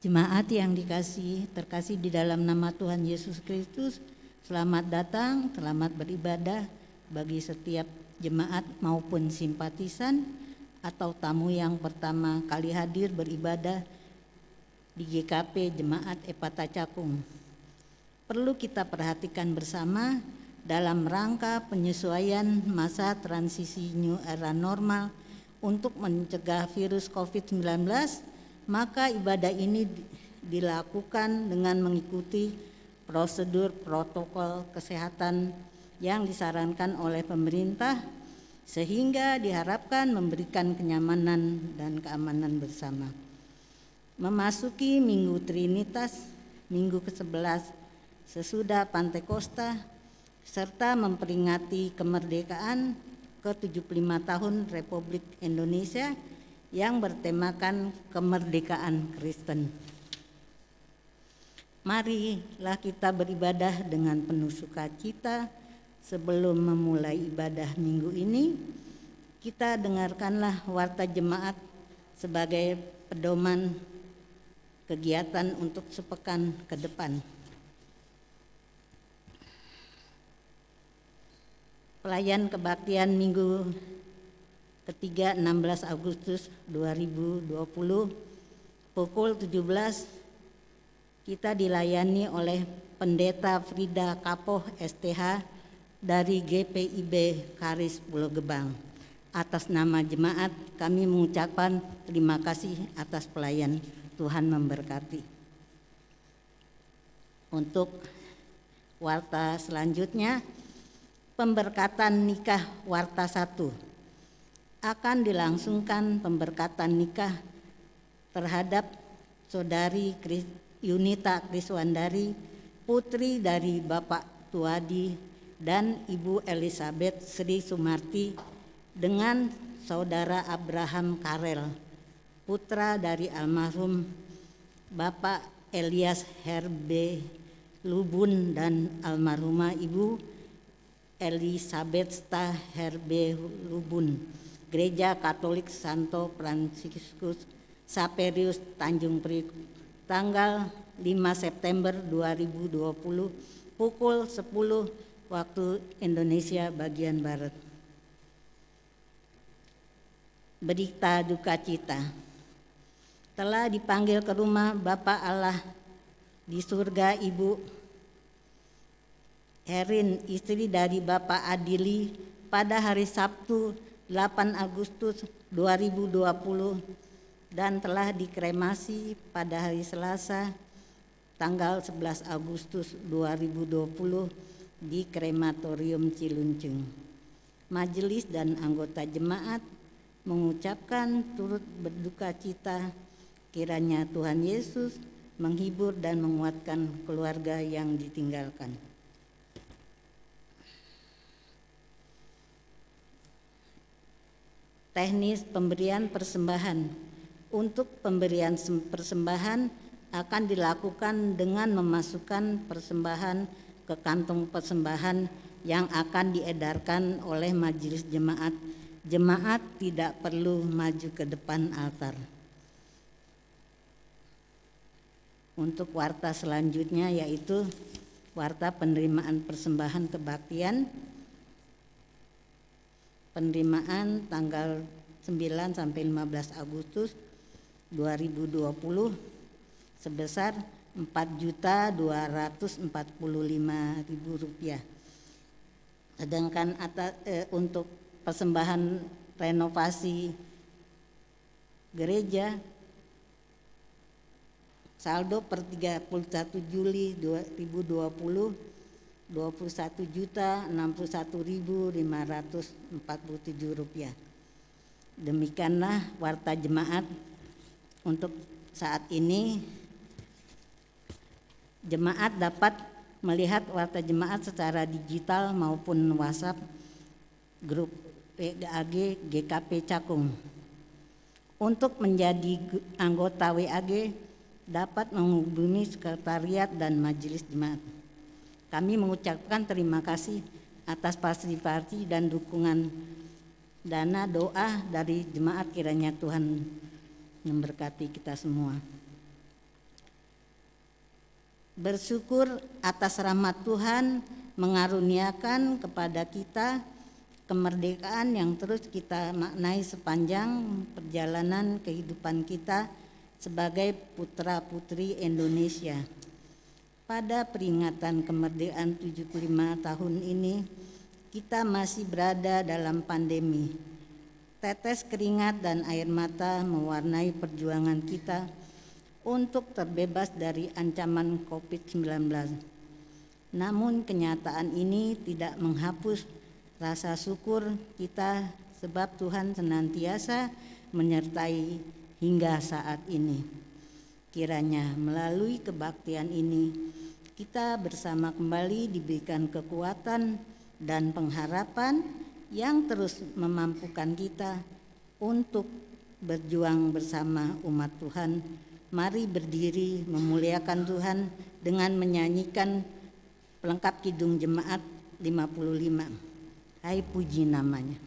Jemaat yang terkasih di dalam nama Tuhan Yesus Kristus, selamat datang, selamat beribadah bagi setiap jemaat maupun simpatisan atau tamu yang pertama kali hadir beribadah di GKP Jemaat Epata Cakung. Perlu kita perhatikan bersama dalam rangka penyesuaian masa transisi new era normal untuk mencegah virus COVID-19, maka ibadah ini dilakukan dengan mengikuti prosedur protokol kesehatan yang disarankan oleh pemerintah, sehingga diharapkan memberikan kenyamanan dan keamanan bersama. Memasuki Minggu Trinitas, Minggu ke-11 sesudah Pantekosta, serta memperingati kemerdekaan ke-75 tahun Republik Indonesia yang bertemakan kemerdekaan Kristen. Marilah kita beribadah dengan penuh sukacita. Sebelum memulai ibadah minggu ini, kita dengarkanlah warta jemaat sebagai pedoman kegiatan untuk sepekan ke depan. Pelayan kebaktian minggu ketiga 16 Agustus 2020 pukul 17 kita dilayani oleh Pendeta Frida Kapoh STH dari GPIB Karis Pulau Gebang. Atas nama jemaat kami mengucapkan terima kasih atas pelayan. Tuhan memberkati. Untuk warta selanjutnya, pemberkatan nikah warta 1. Akan dilangsungkan pemberkatan nikah terhadap Saudari Yunita Kriswandari, putri dari Bapak Tuadi dan Ibu Elizabeth Sri Sumarti, dengan Saudara Abraham Karel, putra dari almarhum Bapak Elias Herbe Lubun dan almarhumah Ibu Elizabeth Sta Herbe Lubun, Gereja Katolik Santo Fransiskus Saperius Tanjung Priok, tanggal 5 September 2020 pukul 10 waktu Indonesia bagian Barat. Berita duka cita. Telah dipanggil ke rumah Bapa Allah di surga Ibu Herin, istri dari Bapak Adili, pada hari Sabtu 8 Agustus 2020 dan telah dikremasi pada hari Selasa tanggal 11 Agustus 2020 di Krematorium Ciluncing. Majelis dan anggota jemaat mengucapkan turut berduka cita, kiranya Tuhan Yesus menghibur dan menguatkan keluarga yang ditinggalkan. Teknis pemberian persembahan. Untuk pemberian persembahan akan dilakukan dengan memasukkan persembahan ke kantong persembahan yang akan diedarkan oleh majelis jemaat. Jemaat tidak perlu maju ke depan altar. Untuk warta selanjutnya yaitu warta penerimaan persembahan kebaktian. Penerimaan tanggal 9 sampai 15 Agustus 2020 sebesar Rp4.245.000. Sedangkan untuk persembahan renovasi gereja saldo per 31 Juli 2020 Rp21.061.547. Demikianlah warta jemaat untuk saat ini. Jemaat dapat melihat warta jemaat secara digital maupun WhatsApp grup WAG GKP Cakung. Untuk menjadi anggota WAG dapat menghubungi sekretariat dan majelis jemaat. Kami mengucapkan terima kasih atas partisipasi dan dukungan dana doa dari jemaat, kiranya Tuhan memberkati kita semua. bersyukur atas rahmat Tuhan mengaruniakan kepada kita kemerdekaan yang terus kita maknai sepanjang perjalanan kehidupan kita sebagai putra-putri Indonesia. Pada peringatan kemerdekaan 75 tahun ini, kita masih berada dalam pandemi. Tetes keringat dan air mata mewarnai perjuangan kita untuk terbebas dari ancaman COVID-19. Namun kenyataan ini tidak menghapus rasa syukur kita sebab Tuhan senantiasa menyertai hingga saat ini. Kiranya melalui kebaktian ini kita bersama kembali diberikan kekuatan dan pengharapan yang terus memampukan kita untuk berjuang bersama umat Tuhan. Mari berdiri memuliakan Tuhan dengan menyanyikan pelengkap Kidung Jemaat 55. Hai puji namanya.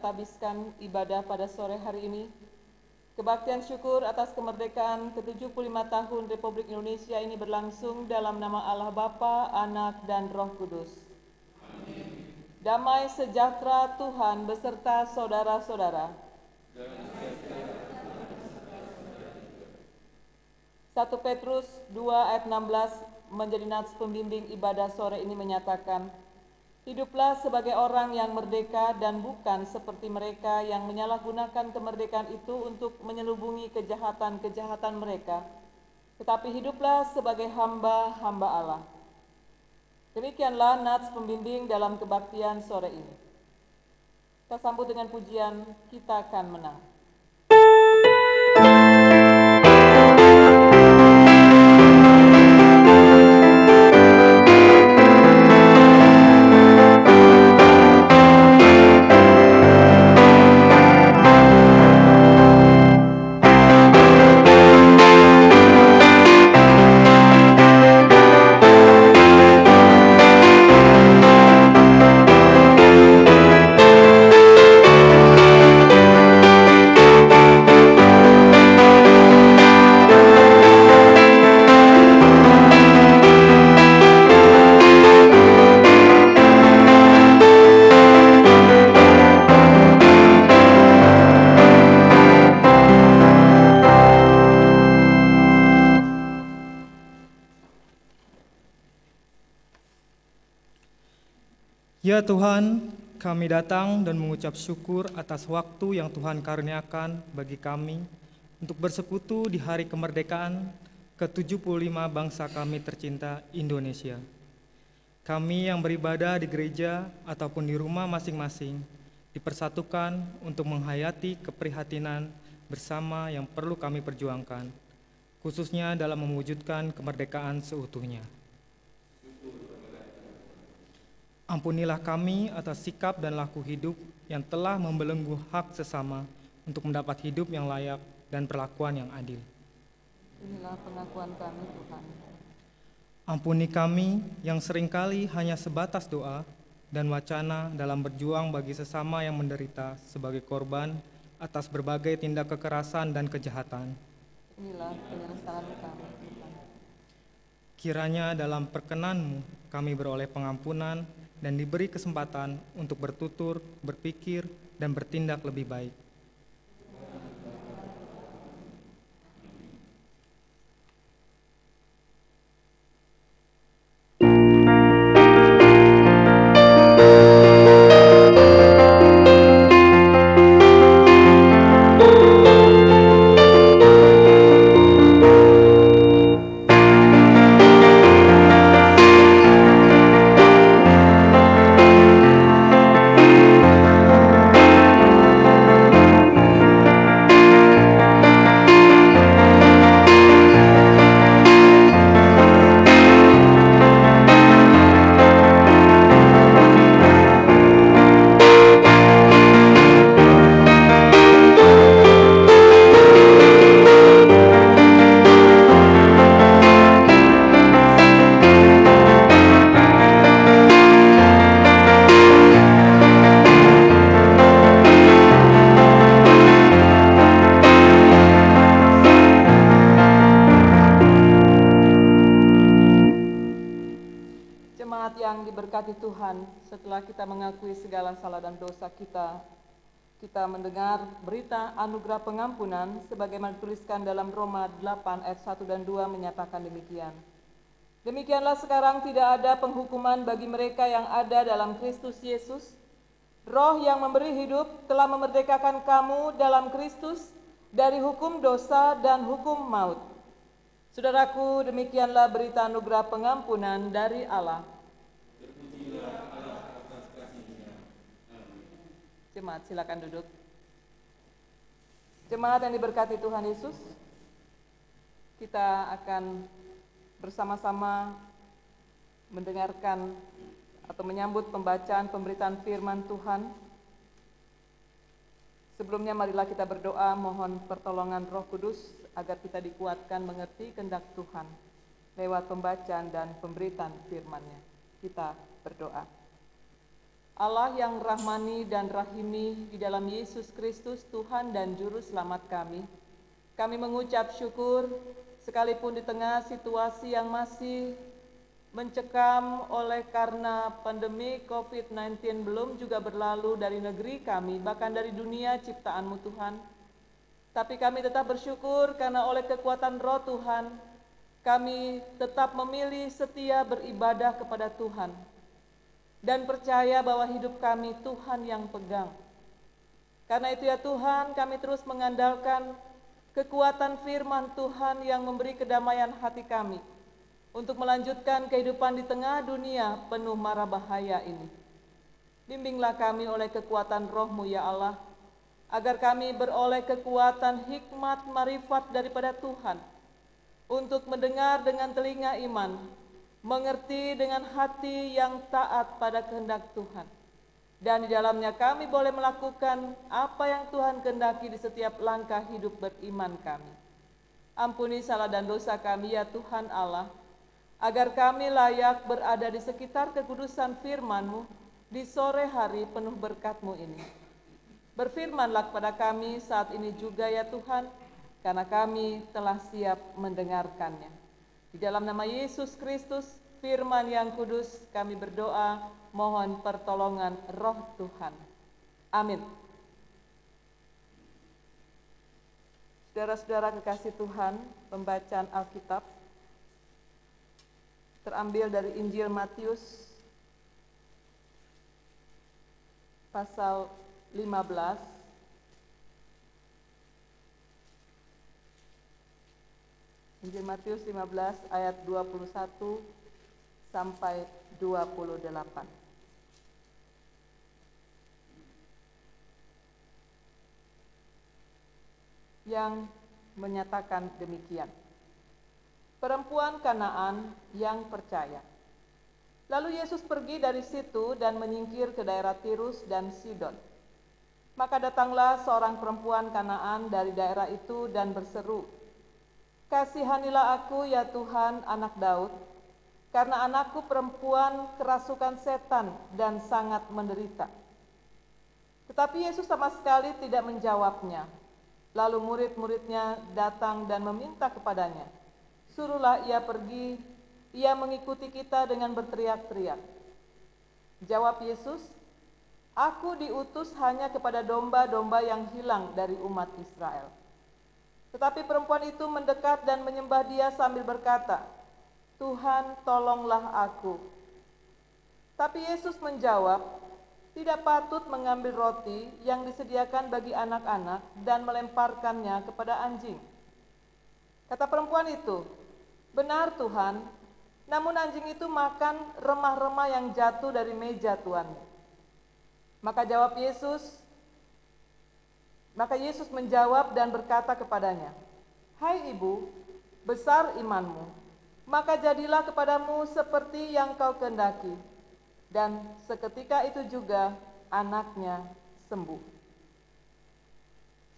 Habiskan ibadah pada sore hari ini. Kebaktian syukur atas kemerdekaan ke-75 tahun Republik Indonesia ini berlangsung dalam nama Allah Bapa, Anak, dan Roh Kudus. Amin. Damai sejahtera Tuhan beserta saudara-saudara. 1 Petrus 2 ayat 16 menjadi nats pembimbing ibadah sore ini menyatakan, hiduplah sebagai orang yang merdeka dan bukan seperti mereka yang menyalahgunakan kemerdekaan itu untuk menyelubungi kejahatan-kejahatan mereka, tetapi hiduplah sebagai hamba-hamba Allah. Demikianlah nats pembimbing dalam kebaktian sore ini. Kita sambut dengan pujian Kita Akan Menang. Ya Tuhan, kami datang dan mengucap syukur atas waktu yang Tuhan karuniakan bagi kami untuk bersekutu di hari kemerdekaan ke-75 bangsa kami tercinta Indonesia. Kami yang beribadah di gereja ataupun di rumah masing-masing dipersatukan untuk menghayati keprihatinan bersama yang perlu kami perjuangkan, khususnya dalam mewujudkan kemerdekaan seutuhnya. Ampunilah kami atas sikap dan laku hidup yang telah membelenggu hak sesama untuk mendapat hidup yang layak dan perlakuan yang adil. Inilah pengakuan kami, Tuhan. Ampuni kami yang seringkali hanya sebatas doa dan wacana dalam berjuang bagi sesama yang menderita sebagai korban atas berbagai tindak kekerasan dan kejahatan. Inilah penyesalan kami, Tuhan. Kiranya dalam perkenan-Mu kami beroleh pengampunan dan diberi kesempatan untuk bertutur, berpikir, dan bertindak lebih baik. Jemaat yang diberkati Tuhan, setelah kita mengakui segala salah dan dosa kita mendengar berita anugerah pengampunan sebagaimana dituliskan dalam Roma 8 ayat 1 dan 2 menyatakan demikian. Demikianlah sekarang tidak ada penghukuman bagi mereka yang ada dalam Kristus Yesus. Roh yang memberi hidup telah memerdekakan kamu dalam Kristus dari hukum dosa dan hukum maut. Saudaraku, demikianlah berita anugerah pengampunan dari Allah. Jemaat, silakan duduk. Jemaat yang diberkati Tuhan Yesus, kita akan bersama-sama mendengarkan atau menyambut pembacaan pemberitaan firman Tuhan. Sebelumnya marilah kita berdoa mohon pertolongan Roh Kudus agar kita dikuatkan mengerti kehendak Tuhan lewat pembacaan dan pemberitaan firman-Nya. Kita berdoa. Allah yang rahmani dan rahimi di dalam Yesus Kristus Tuhan dan Juru Selamat kami mengucap syukur sekalipun di tengah situasi yang masih mencekam oleh karena pandemi COVID-19 belum juga berlalu dari negeri kami, bahkan dari dunia ciptaan-Mu Tuhan. Tapi kami tetap bersyukur karena oleh kekuatan Roh Tuhan, kami tetap memilih setia beribadah kepada Tuhan dan percaya bahwa hidup kami Tuhan yang pegang. Karena itu ya Tuhan, kami terus mengandalkan kekuatan firman Tuhan yang memberi kedamaian hati kami untuk melanjutkan kehidupan di tengah dunia penuh mara bahaya ini. Bimbinglah kami oleh kekuatan Roh-Mu ya Allah, agar kami beroleh kekuatan hikmat marifat daripada Tuhan untuk mendengar dengan telinga iman, mengerti dengan hati yang taat pada kehendak Tuhan. Dan di dalamnya kami boleh melakukan apa yang Tuhan kehendaki di setiap langkah hidup beriman kami. Ampuni salah dan dosa kami ya Tuhan Allah, agar kami layak berada di sekitar kekudusan firman-Mu di sore hari penuh berkat-Mu ini. Berfirmanlah kepada kami saat ini juga ya Tuhan, karena kami telah siap mendengarkannya. Di dalam nama Yesus Kristus, firman yang kudus, kami berdoa, mohon pertolongan Roh Tuhan. Amin. Saudara-saudara kekasih Tuhan, pembacaan Alkitab terambil dari Injil Matius pasal 15 Injil Matius 15 ayat 21 sampai 28. Yang menyatakan demikian. Perempuan Kanaan yang percaya. Lalu Yesus pergi dari situ dan menyingkir ke daerah Tirus dan Sidon. Maka datanglah seorang perempuan Kanaan dari daerah itu dan berseru, "Kasihanilah aku ya Tuhan, anak Daud, karena anakku perempuan kerasukan setan dan sangat menderita." Tetapi Yesus sama sekali tidak menjawabnya. Lalu murid-muridnya datang dan meminta kepadanya, "Suruhlah ia pergi, ia mengikuti kita," dengan berteriak-teriak. Jawab Yesus, "Aku diutus hanya kepada domba-domba yang hilang dari umat Israel." Tetapi perempuan itu mendekat dan menyembah Dia sambil berkata, "Tuhan, tolonglah aku." Tapi Yesus menjawab, "Tidak patut mengambil roti yang disediakan bagi anak-anak dan melemparkannya kepada anjing." Kata perempuan itu, "Benar Tuhan, namun anjing itu makan remah-remah yang jatuh dari meja tuannya." Maka Yesus menjawab dan berkata kepadanya, "Hai ibu, besar imanmu, maka jadilah kepadamu seperti yang kau kehendaki." Dan seketika itu juga anaknya sembuh.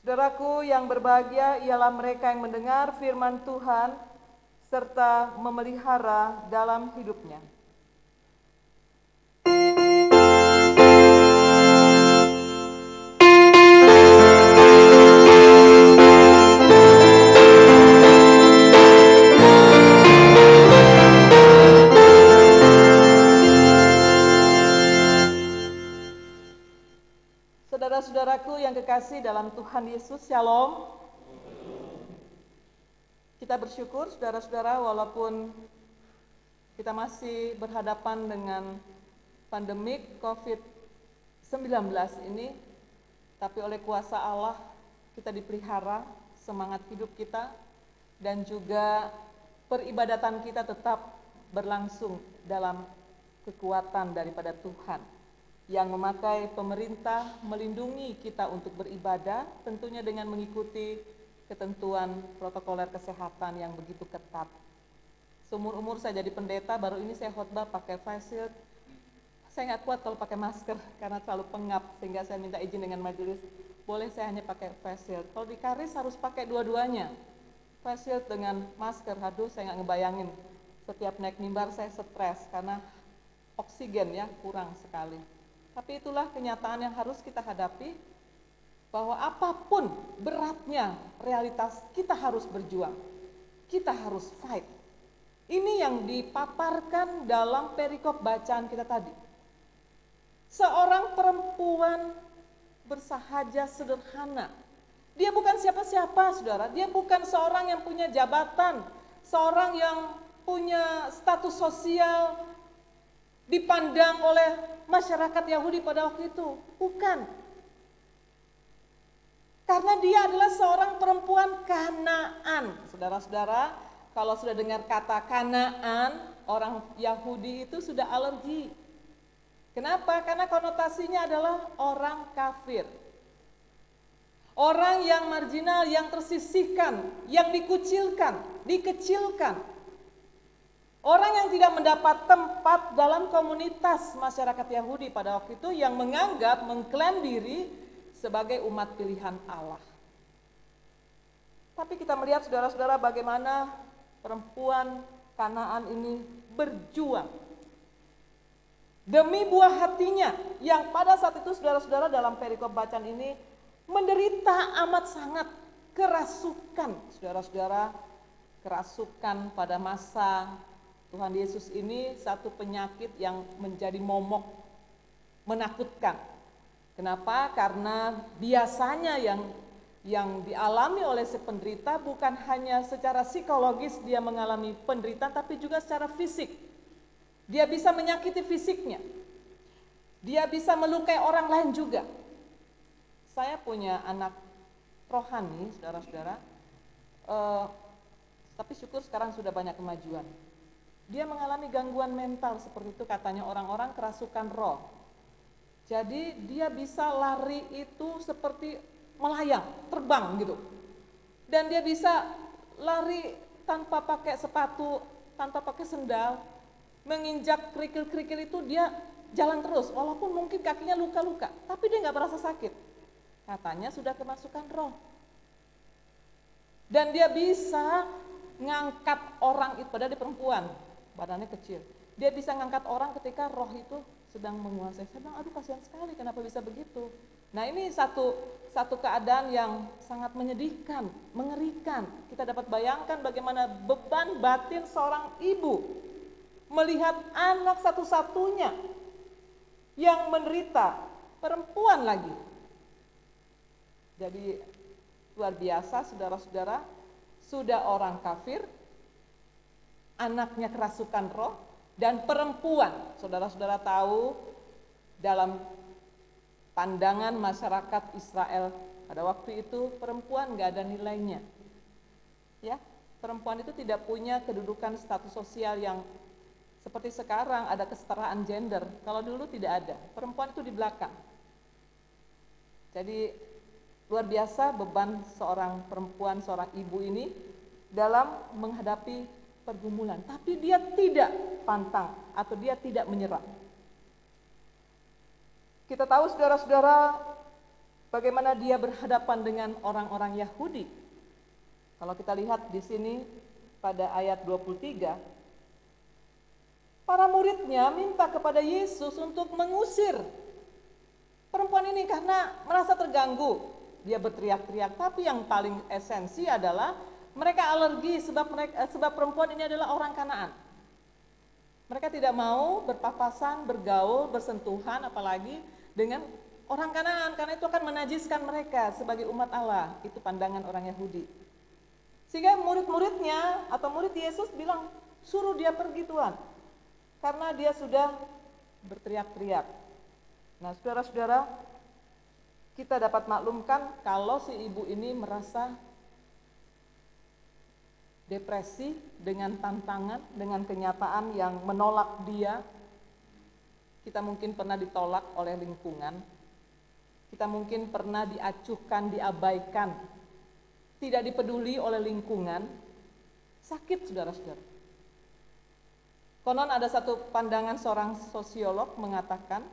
Saudaraku yang berbahagia ialah mereka yang mendengar firman Tuhan serta memelihara dalam hidupnya. Saudara-saudaraku yang kekasih dalam Tuhan Yesus, Shalom. Kita bersyukur saudara-saudara walaupun kita masih berhadapan dengan pandemik COVID-19 ini, tapi oleh kuasa Allah kita dipelihara, semangat hidup kita dan juga peribadatan kita tetap berlangsung dalam kekuatan daripada Tuhan yang memakai pemerintah melindungi kita untuk beribadah, tentunya dengan mengikuti ketentuan protokoler kesehatan yang begitu ketat. Seumur-umur saya jadi pendeta, baru ini saya khotbah pakai face shield. Saya nggak kuat kalau pakai masker karena terlalu pengap, sehingga saya minta izin dengan majelis, boleh saya hanya pakai face shield. Kalau di Karis harus pakai dua-duanya, face shield dengan masker. Aduh, saya nggak ngebayangin. Setiap naik mimbar saya stres karena oksigen ya kurang sekali. Tapi itulah kenyataan yang harus kita hadapi, bahwa apapun beratnya realitas, kita harus berjuang, kita harus fight. Ini yang dipaparkan dalam perikop bacaan kita tadi. Seorang perempuan bersahaja sederhana, dia bukan siapa-siapa saudara, dia bukan seorang yang punya jabatan, seorang yang punya status sosial, dipandang oleh masyarakat Yahudi pada waktu itu, bukan. Karena dia adalah seorang perempuan Kanaan. Saudara-saudara, kalau sudah dengar kata Kanaan, orang Yahudi itu sudah alergi. Kenapa? Karena konotasinya adalah orang kafir. Orang yang marginal, yang tersisihkan, yang dikucilkan, dikecilkan. Orang yang tidak mendapat tempat dalam komunitas masyarakat Yahudi pada waktu itu, yang menganggap, mengklaim diri sebagai umat pilihan Allah. Tapi kita melihat saudara-saudara bagaimana perempuan Kanaan ini berjuang demi buah hatinya, yang pada saat itu saudara-saudara dalam perikop bacaan ini menderita amat sangat kerasukan. Saudara-saudara, kerasukan pada masa Tuhan Yesus ini satu penyakit yang menjadi momok, menakutkan. Kenapa? Karena biasanya yang dialami oleh si penderita bukan hanya secara psikologis dia mengalami penderitaan, tapi juga secara fisik. Dia bisa menyakiti fisiknya. Dia bisa melukai orang lain juga. Saya punya anak rohani, saudara-saudara, tapi syukur sekarang sudah banyak kemajuan. Dia mengalami gangguan mental seperti itu, katanya orang-orang kerasukan roh. Jadi dia bisa lari itu seperti melayang, terbang gitu. Dan dia bisa lari tanpa pakai sepatu, tanpa pakai sendal, menginjak kerikil-kerikil itu dia jalan terus, walaupun mungkin kakinya luka-luka, tapi dia nggak merasa sakit. Katanya sudah kemasukan roh. Dan dia bisa ngangkat orang itu, padahal dia perempuan, badannya kecil. Dia bisa ngangkat orang ketika roh itu sedang menguasai. Saya bilang, aduh kasihan sekali, kenapa bisa begitu? Nah ini satu keadaan yang sangat menyedihkan, mengerikan. Kita dapat bayangkan bagaimana beban batin seorang ibu melihat anak satu-satunya yang menderita, perempuan lagi. Jadi luar biasa saudara-saudara, sudah orang kafir, anaknya kerasukan roh, dan perempuan. Saudara-saudara tahu dalam pandangan masyarakat Israel pada waktu itu perempuan nggak ada nilainya. Ya, perempuan itu tidak punya kedudukan status sosial yang seperti sekarang ada kesetaraan gender. Kalau dulu tidak ada, perempuan itu di belakang. Jadi luar biasa beban seorang perempuan, seorang ibu ini dalam menghadapi pergumulan. Tapi dia tidak pantang atau dia tidak menyerah. Kita tahu saudara-saudara bagaimana dia berhadapan dengan orang-orang Yahudi. Kalau kita lihat di sini pada ayat 23, para muridnya minta kepada Yesus untuk mengusir perempuan ini karena merasa terganggu. Dia berteriak-teriak, tapi yang paling esensi adalah mereka alergi sebab perempuan ini adalah orang Kanaan. Mereka tidak mau berpapasan, bergaul, bersentuhan apalagi dengan orang Kanaan karena itu akan menajiskan mereka sebagai umat Allah. Itu pandangan orang Yahudi. Sehingga murid-muridnya atau murid Yesus bilang, suruh dia pergi Tuhan. Karena dia sudah berteriak-teriak. Nah saudara-saudara, kita dapat maklumkan kalau si ibu ini merasa depresi dengan tantangan, dengan kenyataan yang menolak dia. Kita mungkin pernah ditolak oleh lingkungan, kita mungkin pernah diacuhkan, diabaikan, tidak dipeduli oleh lingkungan, sakit saudara-saudara. Konon ada satu pandangan seorang sosiolog mengatakan,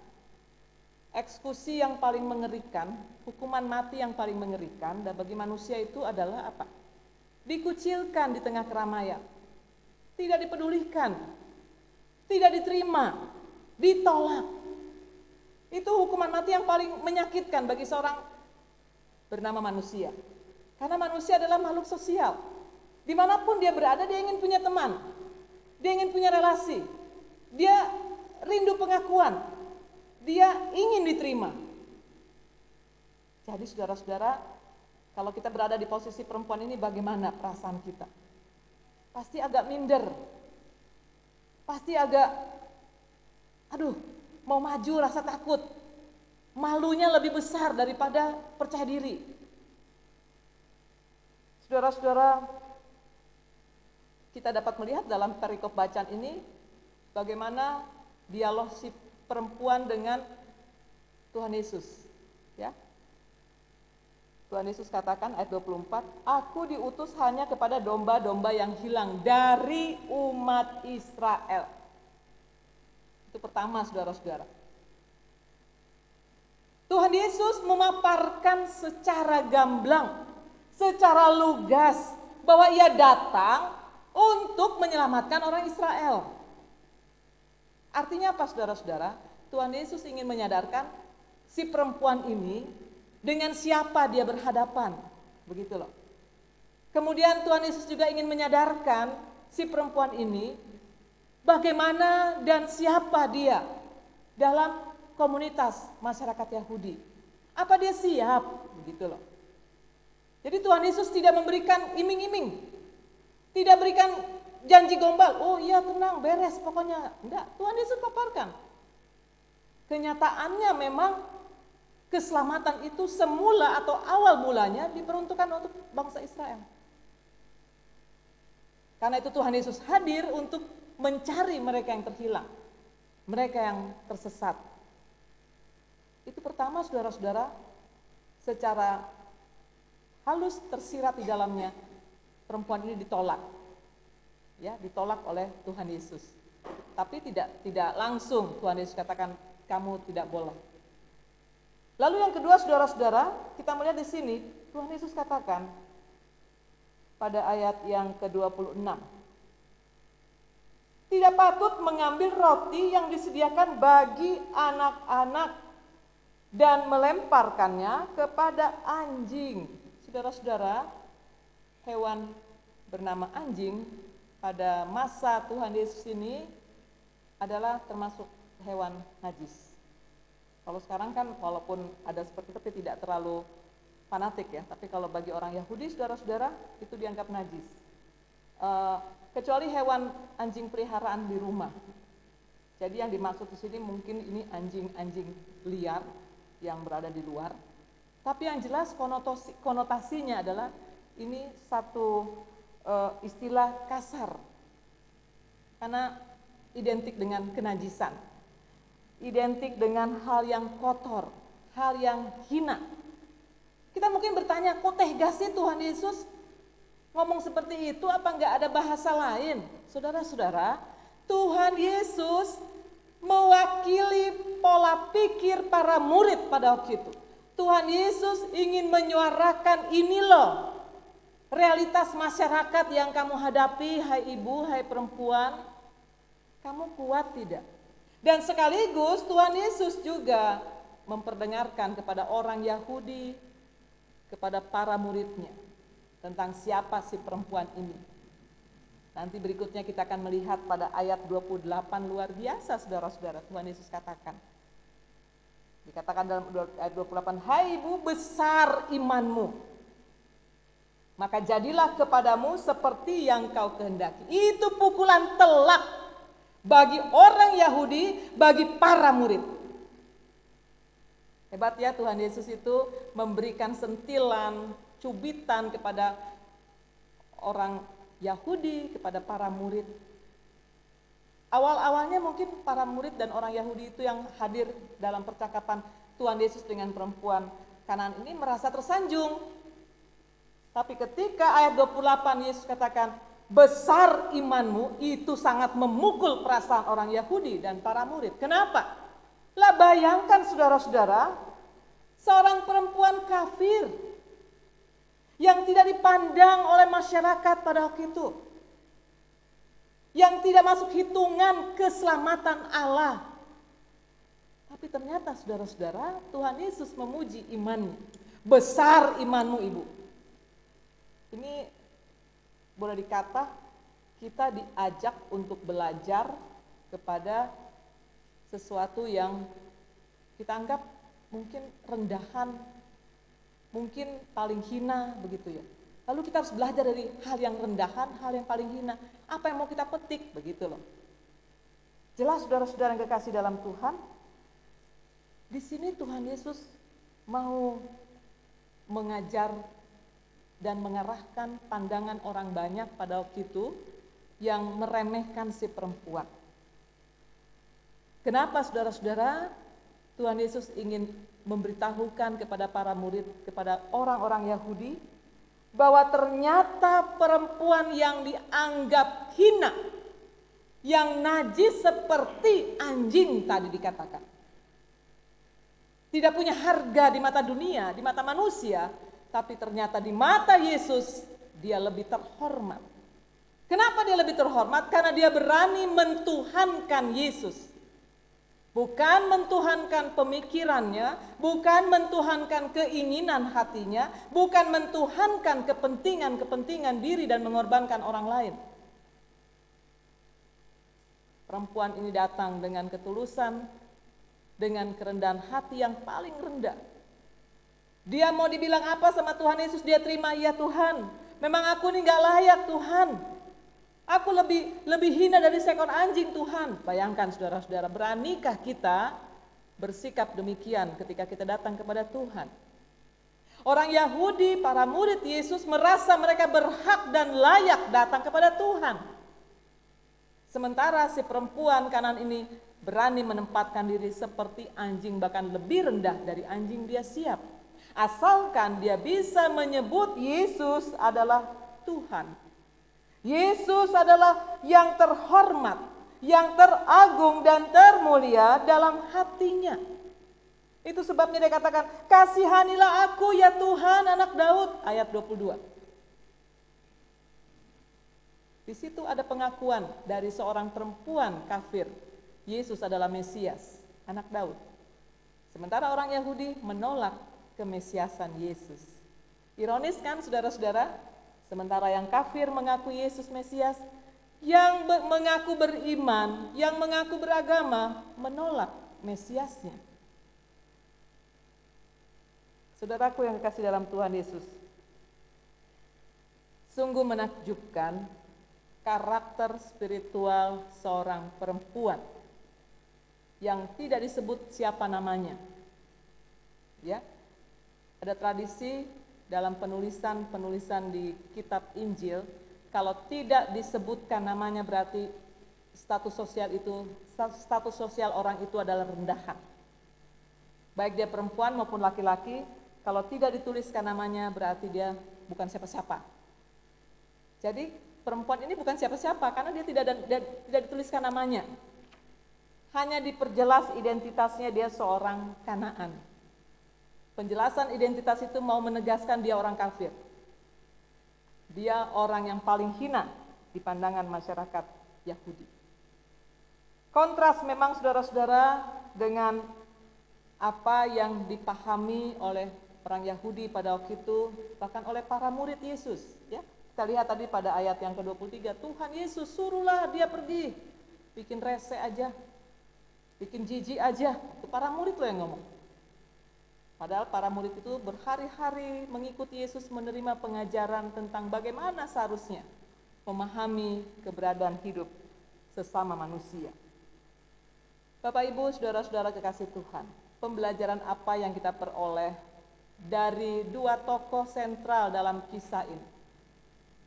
eksekusi yang paling mengerikan, hukuman mati yang paling mengerikan dan bagi manusia itu adalah apa? Dikucilkan di tengah keramaian, tidak dipedulikan, tidak diterima, ditolak. Itu hukuman mati yang paling menyakitkan bagi seorang bernama manusia. Karena manusia adalah makhluk sosial. Dimanapun dia berada, dia ingin punya teman. Dia ingin punya relasi, dia rindu pengakuan, dia ingin diterima. Jadi saudara-saudara, kalau kita berada di posisi perempuan ini bagaimana perasaan kita? Pasti agak minder, pasti agak, mau maju rasa takut, malunya lebih besar daripada percaya diri. Saudara-saudara, kita dapat melihat dalam perikop bacaan ini bagaimana dialog si perempuan dengan Tuhan Yesus. Ya. Tuhan Yesus katakan ayat 24, aku diutus hanya kepada domba-domba yang hilang dari umat Israel. Itu pertama saudara-saudara. Tuhan Yesus memaparkan secara gamblang, secara lugas bahwa ia datang untuk menyelamatkan orang Israel. Artinya apa saudara-saudara? Tuhan Yesus ingin menyadarkan si perempuan ini dengan siapa dia berhadapan. Begitu loh. Kemudian Tuhan Yesus juga ingin menyadarkan si perempuan ini bagaimana dan siapa dia dalam komunitas masyarakat Yahudi. Apa dia siap? Begitu loh. Jadi Tuhan Yesus tidak memberikan iming-iming. Tidak berikan janji gombal, oh iya tenang, beres pokoknya. Enggak, Tuhan Yesus paparkan. Kenyataannya memang keselamatan itu semula atau awal mulanya diperuntukkan untuk bangsa Israel. Karena itu Tuhan Yesus hadir untuk mencari mereka yang terhilang, mereka yang tersesat. Itu pertama, saudara-saudara, secara halus tersirat di dalamnya, perempuan ini ditolak. Ya, ditolak oleh Tuhan Yesus. Tapi tidak langsung Tuhan Yesus katakan kamu tidak boleh. Lalu yang kedua, saudara-saudara, kita melihat di sini Tuhan Yesus katakan pada ayat yang ke-26. Tidak patut mengambil roti yang disediakan bagi anak-anak dan melemparkannya kepada anjing. Saudara-saudara, hewan bernama anjing pada masa Tuhan Yesus ini adalah termasuk hewan najis. Kalau sekarang kan walaupun ada seperti itu tapi tidak terlalu fanatik ya, tapi kalau bagi orang Yahudi, saudara-saudara, itu dianggap najis. Kecuali hewan anjing peliharaan di rumah. Jadi yang dimaksud di sini mungkin ini anjing-anjing liar yang berada di luar. Tapi yang jelas konotasinya adalah ini satu istilah kasar. Karena identik dengan kenajisan. Identik dengan hal yang kotor, hal yang hina. Kita mungkin bertanya, kok tegas sih Tuhan Yesus ngomong seperti itu, apa enggak ada bahasa lain? Saudara-saudara, Tuhan Yesus mewakili pola pikir para murid pada waktu itu. Tuhan Yesus ingin menyuarakan ini loh, realitas masyarakat yang kamu hadapi, hai ibu, hai perempuan, kamu kuat tidak? Dan sekaligus Tuhan Yesus juga memperdengarkan kepada orang Yahudi, kepada para muridnya, tentang siapa si perempuan ini. Nanti berikutnya kita akan melihat pada ayat 28 luar biasa, saudara-saudara. Tuhan Yesus katakan, dikatakan dalam ayat 28, hai ibu, besar imanmu, maka jadilah kepadamu seperti yang kau kehendaki. Itu pukulan telak bagi orang Yahudi, bagi para murid. Hebat ya, Tuhan Yesus itu memberikan sentilan, cubitan kepada orang Yahudi, kepada para murid. Awal-awalnya mungkin para murid dan orang Yahudi itu yang hadir dalam percakapan Tuhan Yesus dengan perempuan Kanaan ini merasa tersanjung. Tapi ketika ayat 28 Yesus katakan, besar imanmu, itu sangat memukul perasaan orang Yahudi dan para murid. Kenapa? Lah bayangkan saudara-saudara, seorang perempuan kafir yang tidak dipandang oleh masyarakat pada waktu itu, yang tidak masuk hitungan keselamatan Allah. Tapi ternyata saudara-saudara, Tuhan Yesus memuji imannya. Besar imanmu ibu. Ini boleh dikata kita diajak untuk belajar kepada sesuatu yang kita anggap mungkin rendahan, mungkin paling hina begitu ya. Lalu kita harus belajar dari hal yang rendahan, hal yang paling hina. Apa yang mau kita petik begitu loh. Jelas saudara-saudara yang kekasih dalam Tuhan, di sini Tuhan Yesus mau mengajar dan mengarahkan pandangan orang banyak pada waktu itu yang meremehkan si perempuan. Kenapa saudara-saudara? Tuhan Yesus ingin memberitahukan kepada para murid, kepada orang-orang Yahudi, bahwa ternyata perempuan yang dianggap hina, yang najis seperti anjing tadi dikatakan, tidak punya harga di mata dunia, di mata manusia, tapi ternyata di mata Yesus dia lebih terhormat. Kenapa dia lebih terhormat? Karena dia berani mentuhankan Yesus. Bukan mentuhankan pemikirannya, bukan mentuhankan keinginan hatinya, bukan mentuhankan kepentingan diri dan mengorbankan orang lain. Perempuan ini datang dengan ketulusan, dengan kerendahan hati yang paling rendah. Dia mau dibilang apa sama Tuhan Yesus, dia terima, ya Tuhan, memang aku ini gak layak Tuhan. Aku lebih hina dari seekor anjing Tuhan. Bayangkan saudara-saudara, beranikah kita bersikap demikian ketika kita datang kepada Tuhan? Orang Yahudi, para murid Yesus merasa mereka berhak dan layak datang kepada Tuhan. Sementara si perempuan Kanaan ini berani menempatkan diri seperti anjing, bahkan lebih rendah dari anjing dia siap. Asalkan dia bisa menyebut Yesus adalah Tuhan. Yesus adalah yang terhormat, yang teragung dan termulia dalam hatinya. Itu sebabnya dia katakan, kasihanilah aku ya Tuhan anak Daud, ayat 22. Di situ ada pengakuan dari seorang perempuan kafir, Yesus adalah Mesias, anak Daud. Sementara orang Yahudi menolak kemesiasan Yesus. Ironis kan saudara-saudara? Sementara yang kafir mengaku Yesus Mesias, yang mengaku beriman, yang mengaku beragama, menolak Mesiasnya. Saudaraku yang dikasihi dalam Tuhan Yesus, sungguh menakjubkan karakter spiritual seorang perempuan yang tidak disebut siapa namanya. Ya, ada tradisi dalam penulisan di kitab Injil, kalau tidak disebutkan namanya berarti status sosial orang itu adalah rendahan. Baik dia perempuan maupun laki-laki, kalau tidak dituliskan namanya berarti dia bukan siapa-siapa. Jadi perempuan ini bukan siapa-siapa karena dia tidak dituliskan namanya. Hanya diperjelas identitasnya, dia seorang Kanaan. Penjelasan identitas itu mau menegaskan dia orang kafir. Dia orang yang paling hina di pandangan masyarakat Yahudi. Kontras memang saudara-saudara dengan apa yang dipahami oleh orang Yahudi pada waktu itu, bahkan oleh para murid Yesus, ya. Kita lihat tadi pada ayat yang ke-23, Tuhan Yesus suruhlah dia pergi, bikin rese aja, bikin jijik aja. Itu para murid loh yang ngomong. Padahal para murid itu berhari-hari mengikuti Yesus, menerima pengajaran tentang bagaimana seharusnya memahami keberadaan hidup sesama manusia. Bapak Ibu, saudara-saudara kekasih Tuhan, pembelajaran apa yang kita peroleh dari dua tokoh sentral dalam kisah ini?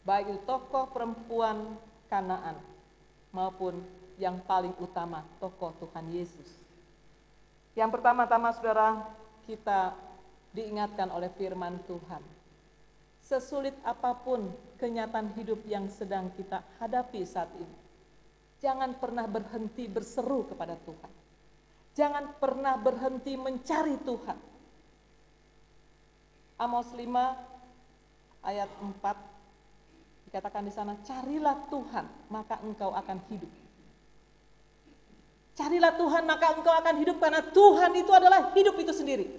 Baik itu tokoh perempuan Kanaan maupun yang paling utama tokoh Tuhan Yesus. Yang pertama-tama saudara, kita diingatkan oleh firman Tuhan. Sesulit apapun kenyataan hidup yang sedang kita hadapi saat ini, jangan pernah berhenti berseru kepada Tuhan. Jangan pernah berhenti mencari Tuhan. Amos 5 ayat 4 dikatakan di sana, carilah Tuhan, maka engkau akan hidup. Carilah Tuhan, maka engkau akan hidup, karena Tuhan itu adalah hidup itu sendiri.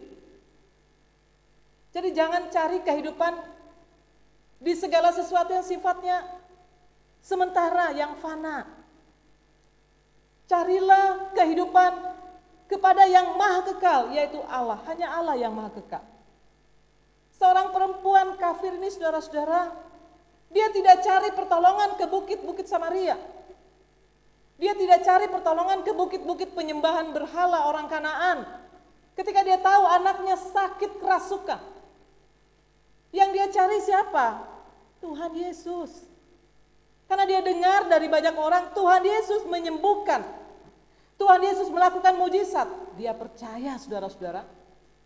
Jadi jangan cari kehidupan di segala sesuatu yang sifatnya sementara, yang fana. Carilah kehidupan kepada yang maha kekal, yaitu Allah. Hanya Allah yang maha kekal. Seorang perempuan kafir ini saudara-saudara, dia tidak cari pertolongan ke bukit-bukit Samaria. Dia tidak cari pertolongan ke bukit-bukit penyembahan berhala orang Kanaan. Ketika dia tahu anaknya sakit kerasukan. Yang dia cari siapa? Tuhan Yesus. Karena dia dengar dari banyak orang, Tuhan Yesus menyembuhkan. Tuhan Yesus melakukan mujizat. Dia percaya saudara-saudara.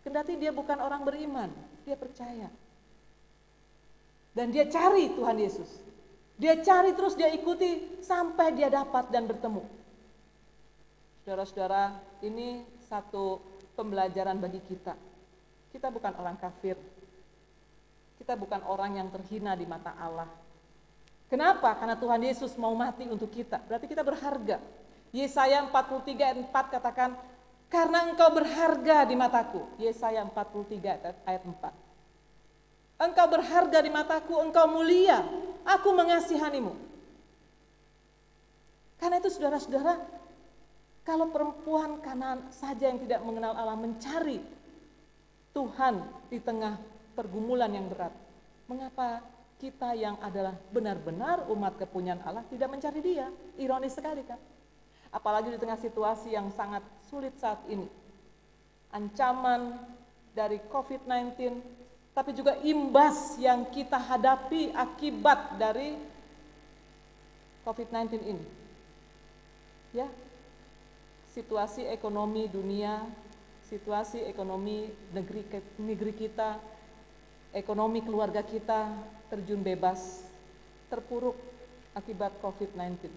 Kendati dia bukan orang beriman, dia percaya. Dan dia cari Tuhan Yesus. Dia cari terus, dia ikuti sampai dia dapat dan bertemu. Saudara-saudara, ini satu pembelajaran bagi kita. Kita bukan orang kafir. Kita bukan orang yang terhina di mata Allah. Kenapa? Karena Tuhan Yesus mau mati untuk kita. Berarti kita berharga. Yesaya 43 ayat 4 katakan, karena engkau berharga di mataku. Yesaya 43 ayat 4. Engkau berharga di mataku, engkau mulia, aku mengasihanimu. Karena itu saudara-saudara, kalau perempuan Kanaan saja yang tidak mengenal Allah mencari Tuhan di tengah pergumulan yang berat, mengapa kita yang adalah benar-benar umat kepunyaan Allah tidak mencari Dia? Ironis sekali kan? Apalagi di tengah situasi yang sangat sulit saat ini. Ancaman dari COVID-19, tapi juga imbas yang kita hadapi akibat dari COVID-19 ini. Ya, situasi ekonomi dunia, situasi ekonomi negeri kita, ekonomi keluarga kita terjun bebas, terpuruk akibat COVID-19.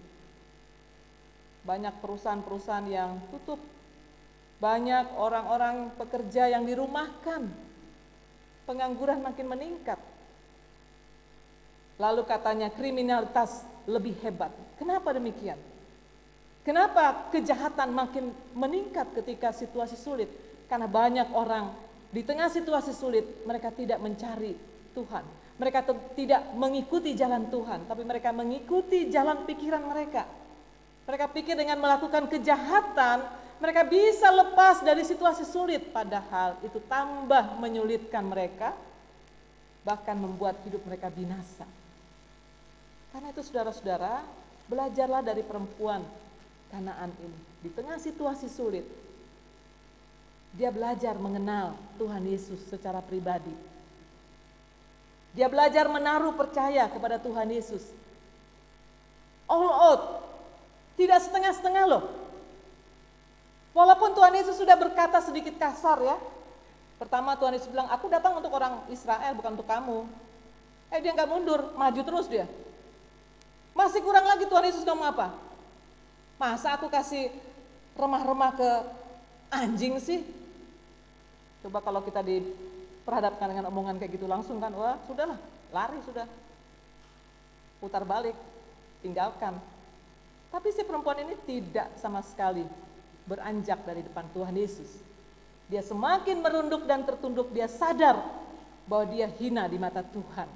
Banyak perusahaan-perusahaan yang tutup, banyak orang-orang pekerja yang dirumahkan, pengangguran makin meningkat. Lalu katanya kriminalitas lebih hebat. Kenapa demikian? Kenapa kejahatan makin meningkat ketika situasi sulit? Karena banyak orang di tengah situasi sulit, mereka tidak mencari Tuhan. Mereka tidak mengikuti jalan Tuhan, tapi mereka mengikuti jalan pikiran mereka. Mereka pikir dengan melakukan kejahatan, mereka bisa lepas dari situasi sulit. Padahal itu tambah menyulitkan mereka, bahkan membuat hidup mereka binasa. Karena itu saudara-saudara, belajarlah dari perempuan Kanaan ini. Di tengah situasi sulit, dia belajar mengenal Tuhan Yesus secara pribadi. Dia belajar menaruh percaya kepada Tuhan Yesus. All out, tidak setengah-setengah loh. Walaupun Tuhan Yesus sudah berkata sedikit kasar ya. Pertama Tuhan Yesus bilang, aku datang untuk orang Israel bukan untuk kamu. Dia nggak mundur, maju terus dia. Masih kurang lagi Tuhan Yesus ngomong apa? Masa aku kasih remah-remah ke anjing sih? Coba kalau kita diperhadapkan dengan omongan kayak gitu langsung kan, wah sudahlah, lari sudah. Putar balik, tinggalkan. Tapi si perempuan ini tidak sama sekali beranjak dari depan Tuhan Yesus. Dia semakin merunduk dan tertunduk, dia sadar bahwa dia hina di mata Tuhan.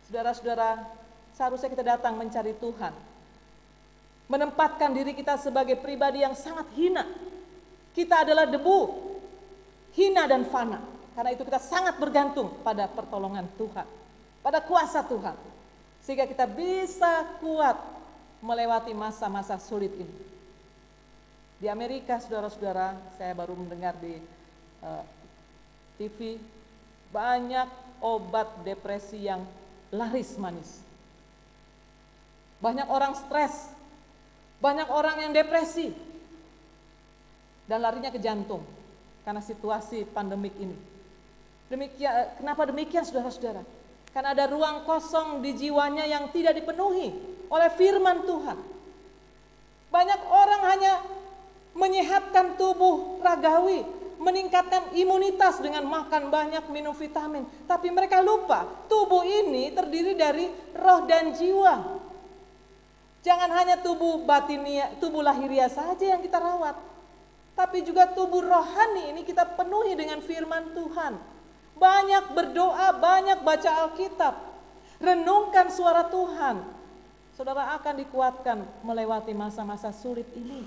Saudara-saudara, seharusnya kita datang mencari Tuhan. Menempatkan diri kita sebagai pribadi yang sangat hina. Kita adalah debu, hina dan fana. Karena itu kita sangat bergantung pada pertolongan Tuhan, pada kuasa Tuhan. Sehingga kita bisa kuat melewati masa-masa sulit ini. Di Amerika, saudara-saudara, saya baru mendengar di TV, banyak obat depresi yang laris manis. Banyak orang stres, banyak orang yang depresi, dan larinya ke jantung karena situasi pandemik ini. Kenapa demikian saudara-saudara? Karena ada ruang kosong di jiwanya yang tidak dipenuhi oleh firman Tuhan. Banyak orang hanya menyehatkan tubuh ragawi, meningkatkan imunitas dengan makan banyak, minum vitamin. Tapi mereka lupa, tubuh ini terdiri dari roh dan jiwa. Jangan hanya tubuh batinia, tubuh lahiria saja yang kita rawat, tapi juga tubuh rohani ini kita penuhi dengan firman Tuhan. Banyak berdoa, banyak baca Alkitab, renungkan suara Tuhan. Saudara akan dikuatkan melewati masa-masa sulit ini.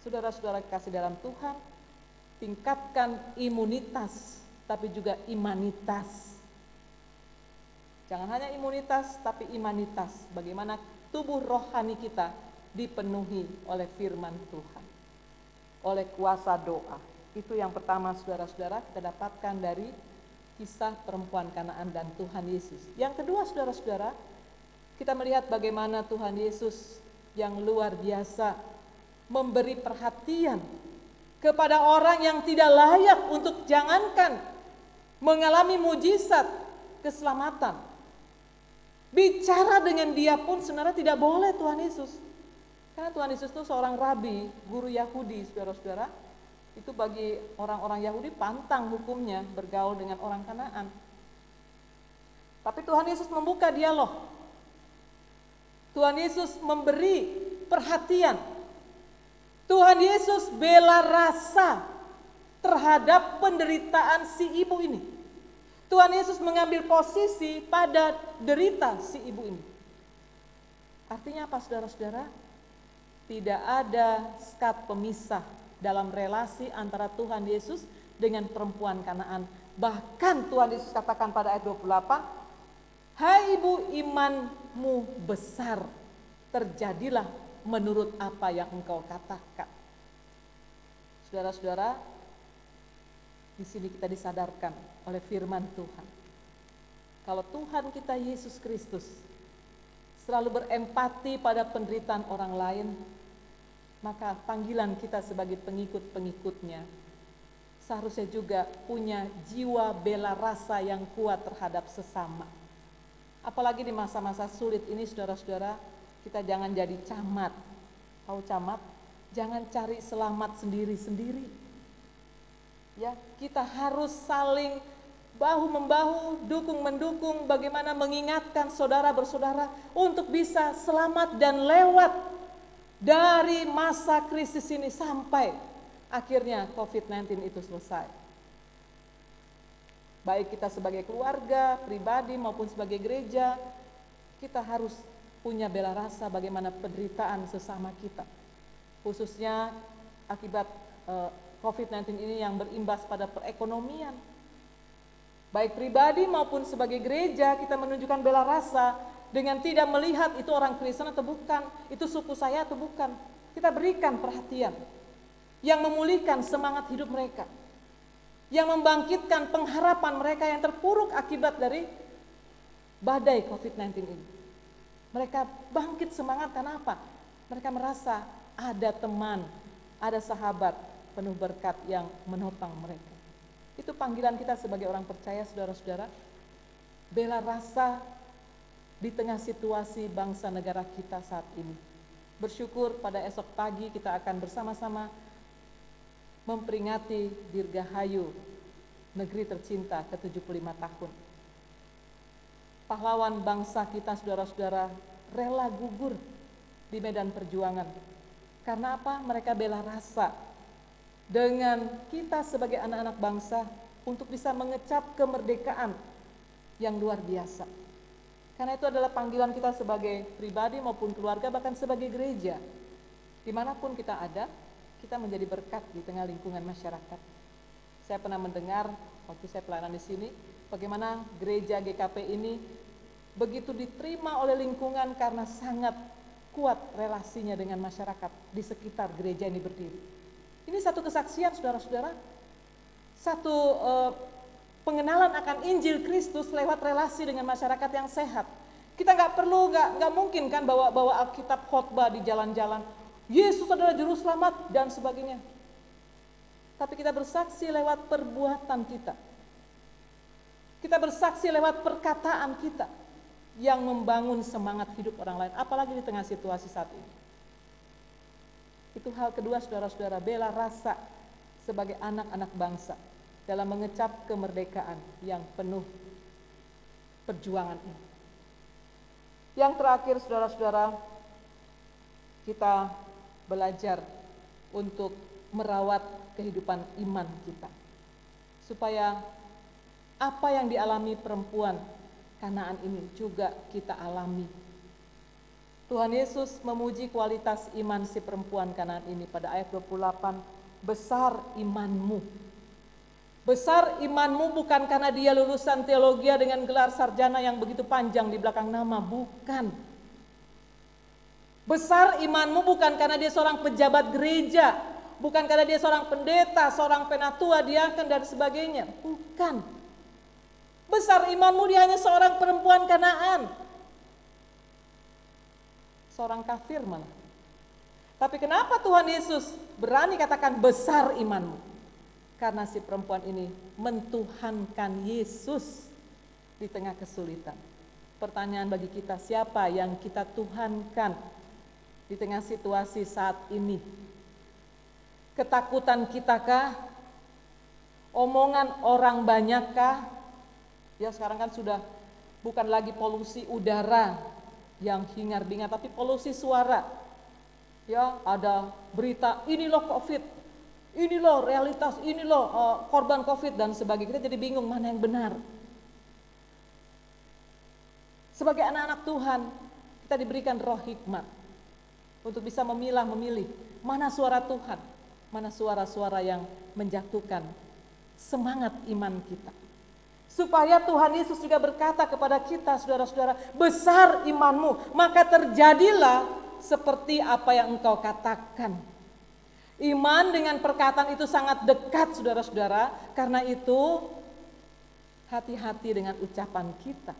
Saudara-saudara kasih dalam Tuhan, tingkatkan imunitas, tapi juga imanitas. Jangan hanya imunitas, tapi imanitas. Bagaimana tubuh rohani kita dipenuhi oleh firman Tuhan, oleh kuasa doa. Itu yang pertama saudara-saudara kita dapatkan dari kisah perempuan Kanaan dan Tuhan Yesus. Yang kedua saudara-saudara, kita melihat bagaimana Tuhan Yesus yang luar biasa memberi perhatian kepada orang yang tidak layak untuk jangankan mengalami mujizat keselamatan. Bicara dengan dia pun sebenarnya tidak boleh Tuhan Yesus. Karena Tuhan Yesus itu seorang rabi, guru Yahudi, saudara-saudara. Itu bagi orang-orang Yahudi pantang hukumnya bergaul dengan orang Kanaan. Tapi Tuhan Yesus membuka dialog. Tuhan Yesus memberi perhatian. Tuhan Yesus bela rasa terhadap penderitaan si ibu ini. Tuhan Yesus mengambil posisi pada derita si ibu ini. Artinya apa saudara-saudara? Tidak ada sekat pemisah dalam relasi antara Tuhan Yesus dengan perempuan Kanaan. Bahkan Tuhan Yesus katakan pada ayat 28, "Hai ibu, imanmu besar, terjadilah menurut apa yang engkau katakan." Saudara-saudara, di sini kita disadarkan oleh firman Tuhan. Kalau Tuhan kita Yesus Kristus selalu berempati pada penderitaan orang lain, maka panggilan kita sebagai pengikut-pengikutnya seharusnya juga punya jiwa bela rasa yang kuat terhadap sesama. Apalagi di masa-masa sulit ini, saudara-saudara, kita jangan jadi camat. Tahu camat? Jangan cari selamat sendiri-sendiri. Ya, kita harus saling bahu-membahu, dukung-mendukung, bagaimana mengingatkan saudara bersaudara untuk bisa selamat dan lewat dari masa krisis ini sampai akhirnya COVID-19 itu selesai. Baik kita sebagai keluarga, pribadi maupun sebagai gereja, kita harus punya bela rasa bagaimana penderitaan sesama kita. Khususnya akibat COVID-19 ini yang berimbas pada perekonomian. Baik pribadi maupun sebagai gereja, kita menunjukkan bela rasa dengan tidak melihat itu orang Kristen atau bukan, itu suku saya atau bukan. Kita berikan perhatian yang memulihkan semangat hidup mereka, yang membangkitkan pengharapan mereka yang terpuruk akibat dari badai COVID-19 ini. Mereka bangkit semangat karena apa? Mereka merasa ada teman, ada sahabat penuh berkat yang menopang mereka. Itu panggilan kita sebagai orang percaya, saudara-saudara. Bela rasa di tengah situasi bangsa negara kita saat ini. Bersyukur pada esok pagi kita akan bersama-sama memperingati Dirgahayu negeri tercinta ke-75 tahun. Pahlawan bangsa kita, saudara-saudara, rela gugur di medan perjuangan. Karena apa? Mereka bela rasa dengan kita sebagai anak-anak bangsa untuk bisa mengecap kemerdekaan yang luar biasa. Karena itu adalah panggilan kita sebagai pribadi maupun keluarga, bahkan sebagai gereja. Dimanapun kita ada, kita menjadi berkat di tengah lingkungan masyarakat. Saya pernah mendengar waktu saya pelayanan di sini, bagaimana gereja GKP ini begitu diterima oleh lingkungan karena sangat kuat relasinya dengan masyarakat di sekitar gereja ini berdiri. Ini satu kesaksian, saudara-saudara, satu pengenalan akan Injil Kristus lewat relasi dengan masyarakat yang sehat. Kita nggak mungkin kan bawa Alkitab khotbah di jalan-jalan. Yesus adalah juru selamat dan sebagainya. Tapi kita bersaksi lewat perbuatan kita. Kita bersaksi lewat perkataan kita yang membangun semangat hidup orang lain, apalagi di tengah situasi saat ini. Itu hal kedua, saudara-saudara, bela rasa sebagai anak-anak bangsa dalam mengecap kemerdekaan yang penuh perjuangan ini. Yang terakhir, saudara-saudara, kita belajar untuk merawat kehidupan iman kita, supaya apa yang dialami perempuan Kanaan ini juga kita alami. Tuhan Yesus memuji kualitas iman si perempuan Kanaan ini pada ayat 28, besar imanmu. Besar imanmu bukan karena dia lulusan teologi dengan gelar sarjana yang begitu panjang di belakang nama, bukan. Besar imanmu bukan karena dia seorang pejabat gereja, bukan karena dia seorang pendeta, seorang penatua, diaken dan sebagainya, bukan. Besar imanmu dia hanya seorang perempuan Kanaan, seorang kafir malah. Tapi kenapa Tuhan Yesus berani katakan besar imanmu? Karena si perempuan ini mentuhankan Yesus di tengah kesulitan. Pertanyaan bagi kita, siapa yang kita tuhankan di tengah situasi saat ini? Ketakutan kitakah? Omongan orang banyakkah? Ya sekarang kan sudah bukan lagi polusi udara yang hingar-bingar, tapi polusi suara. Ya ada berita, ini loh COVID, ini loh realitas, ini loh korban COVID dan sebagainya. Kita jadi bingung mana yang benar. Sebagai anak-anak Tuhan, kita diberikan roh hikmat untuk bisa memilih mana suara Tuhan, mana suara-suara yang menjatuhkan semangat iman kita. Supaya Tuhan Yesus juga berkata kepada kita, saudara-saudara, besar imanmu, maka terjadilah seperti apa yang engkau katakan. Iman dengan perkataan itu sangat dekat, saudara-saudara. Karena itu, hati-hati dengan ucapan kita.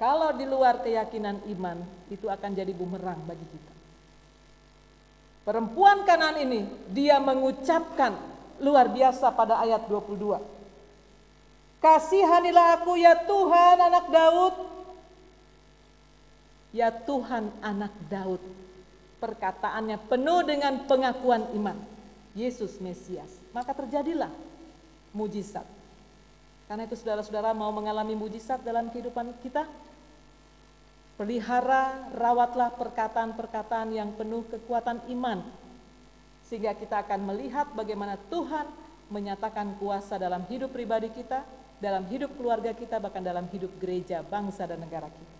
Kalau di luar keyakinan iman, itu akan jadi bumerang bagi kita. Perempuan Kanaan ini, dia mengucapkan luar biasa pada ayat 22. Kasihanilah aku ya Tuhan anak Daud. Ya Tuhan anak Daud. Perkataannya penuh dengan pengakuan iman. Yesus Mesias. Maka terjadilah mujizat. Karena itu saudara-saudara mau mengalami mujizat dalam kehidupan kita, pelihara, rawatlah perkataan-perkataan yang penuh kekuatan iman. Sehingga kita akan melihat bagaimana Tuhan menyatakan kuasa dalam hidup pribadi kita, dalam hidup keluarga kita, bahkan dalam hidup gereja, bangsa, dan negara kita.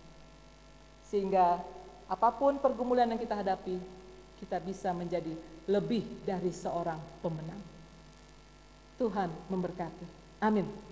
Sehingga apapun pergumulan yang kita hadapi, kita bisa menjadi lebih dari seorang pemenang. Tuhan memberkati. Amin.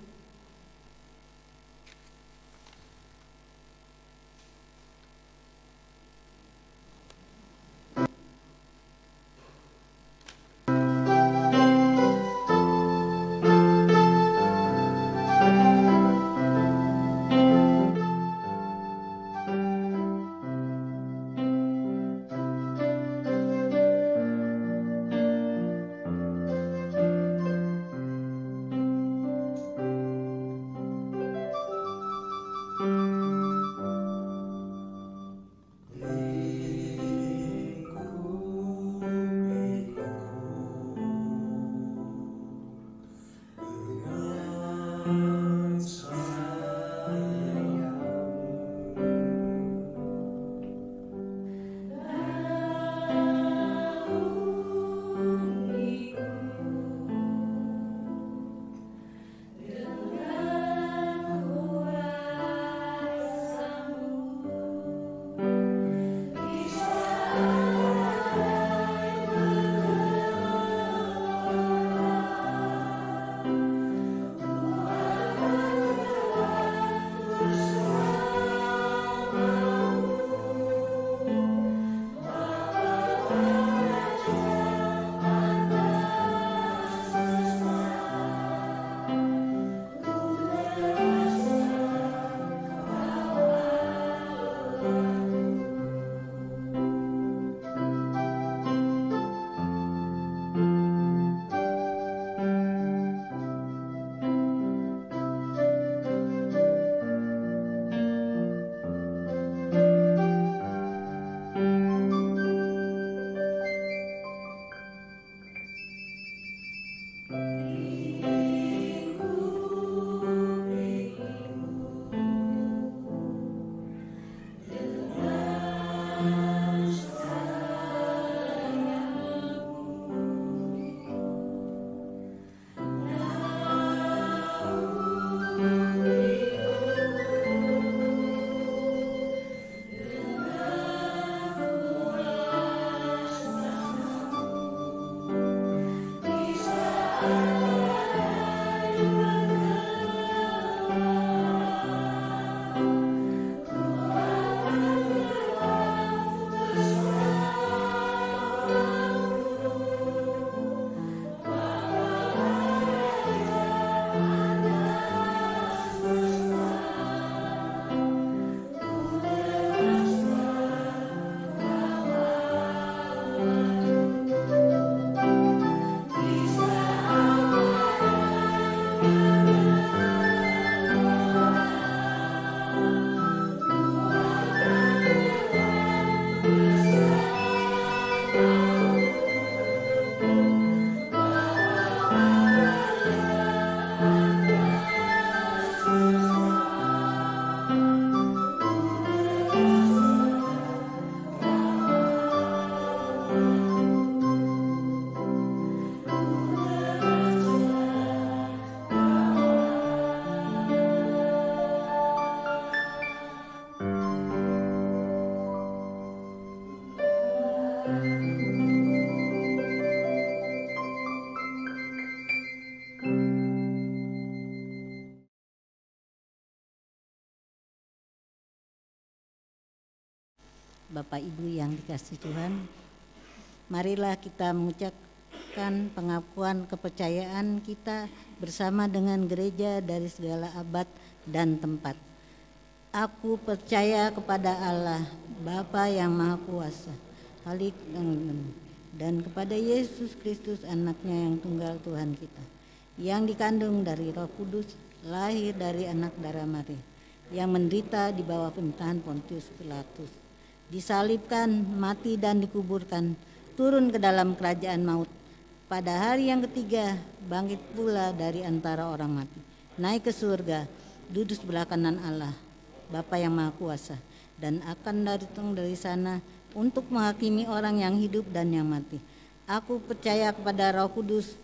Bapak Ibu yang dikasihi Tuhan, marilah kita mengucapkan pengakuan kepercayaan kita bersama dengan gereja dari segala abad dan tempat. Aku percaya kepada Allah, Bapa yang Maha Kuasa, Halik dan kepada Yesus Kristus, anaknya yang tunggal Tuhan kita, yang dikandung dari Roh Kudus, lahir dari anak darah Maria, yang menderita di bawah pemerintahan Pontius Pilatus, disalibkan, mati dan dikuburkan, turun ke dalam kerajaan maut. Pada hari yang ketiga bangkit pula dari antara orang mati, naik ke surga, duduk sebelah kanan Allah, Bapa yang Maha Kuasa, dan akan datang dari sana untuk menghakimi orang yang hidup dan yang mati. Aku percaya kepada Roh Kudus,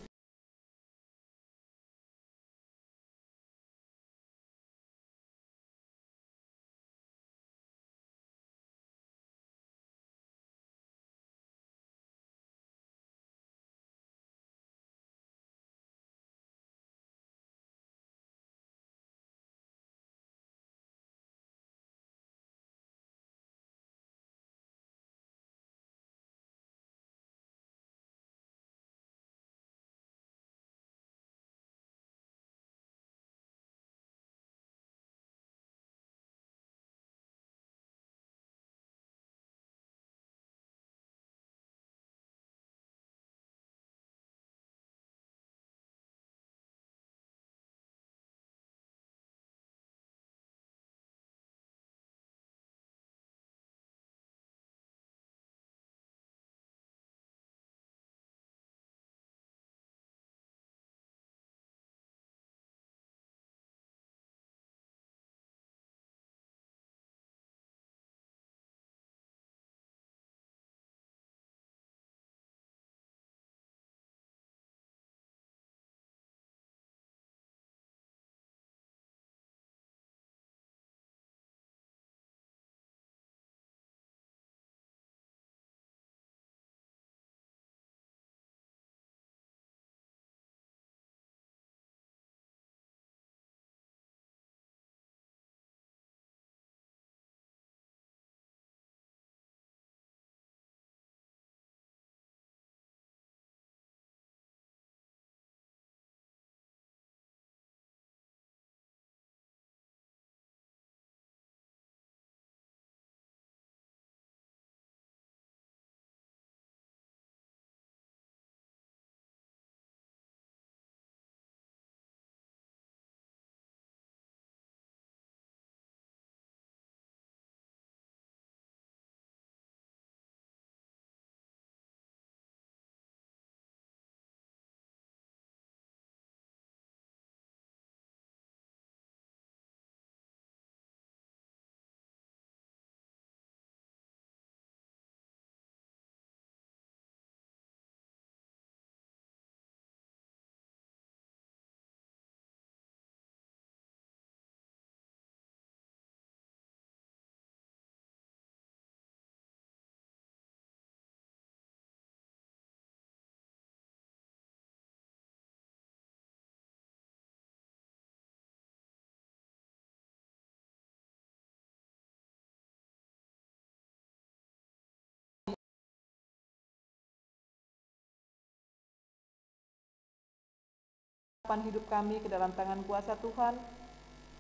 hidup kami ke dalam tangan kuasa Tuhan,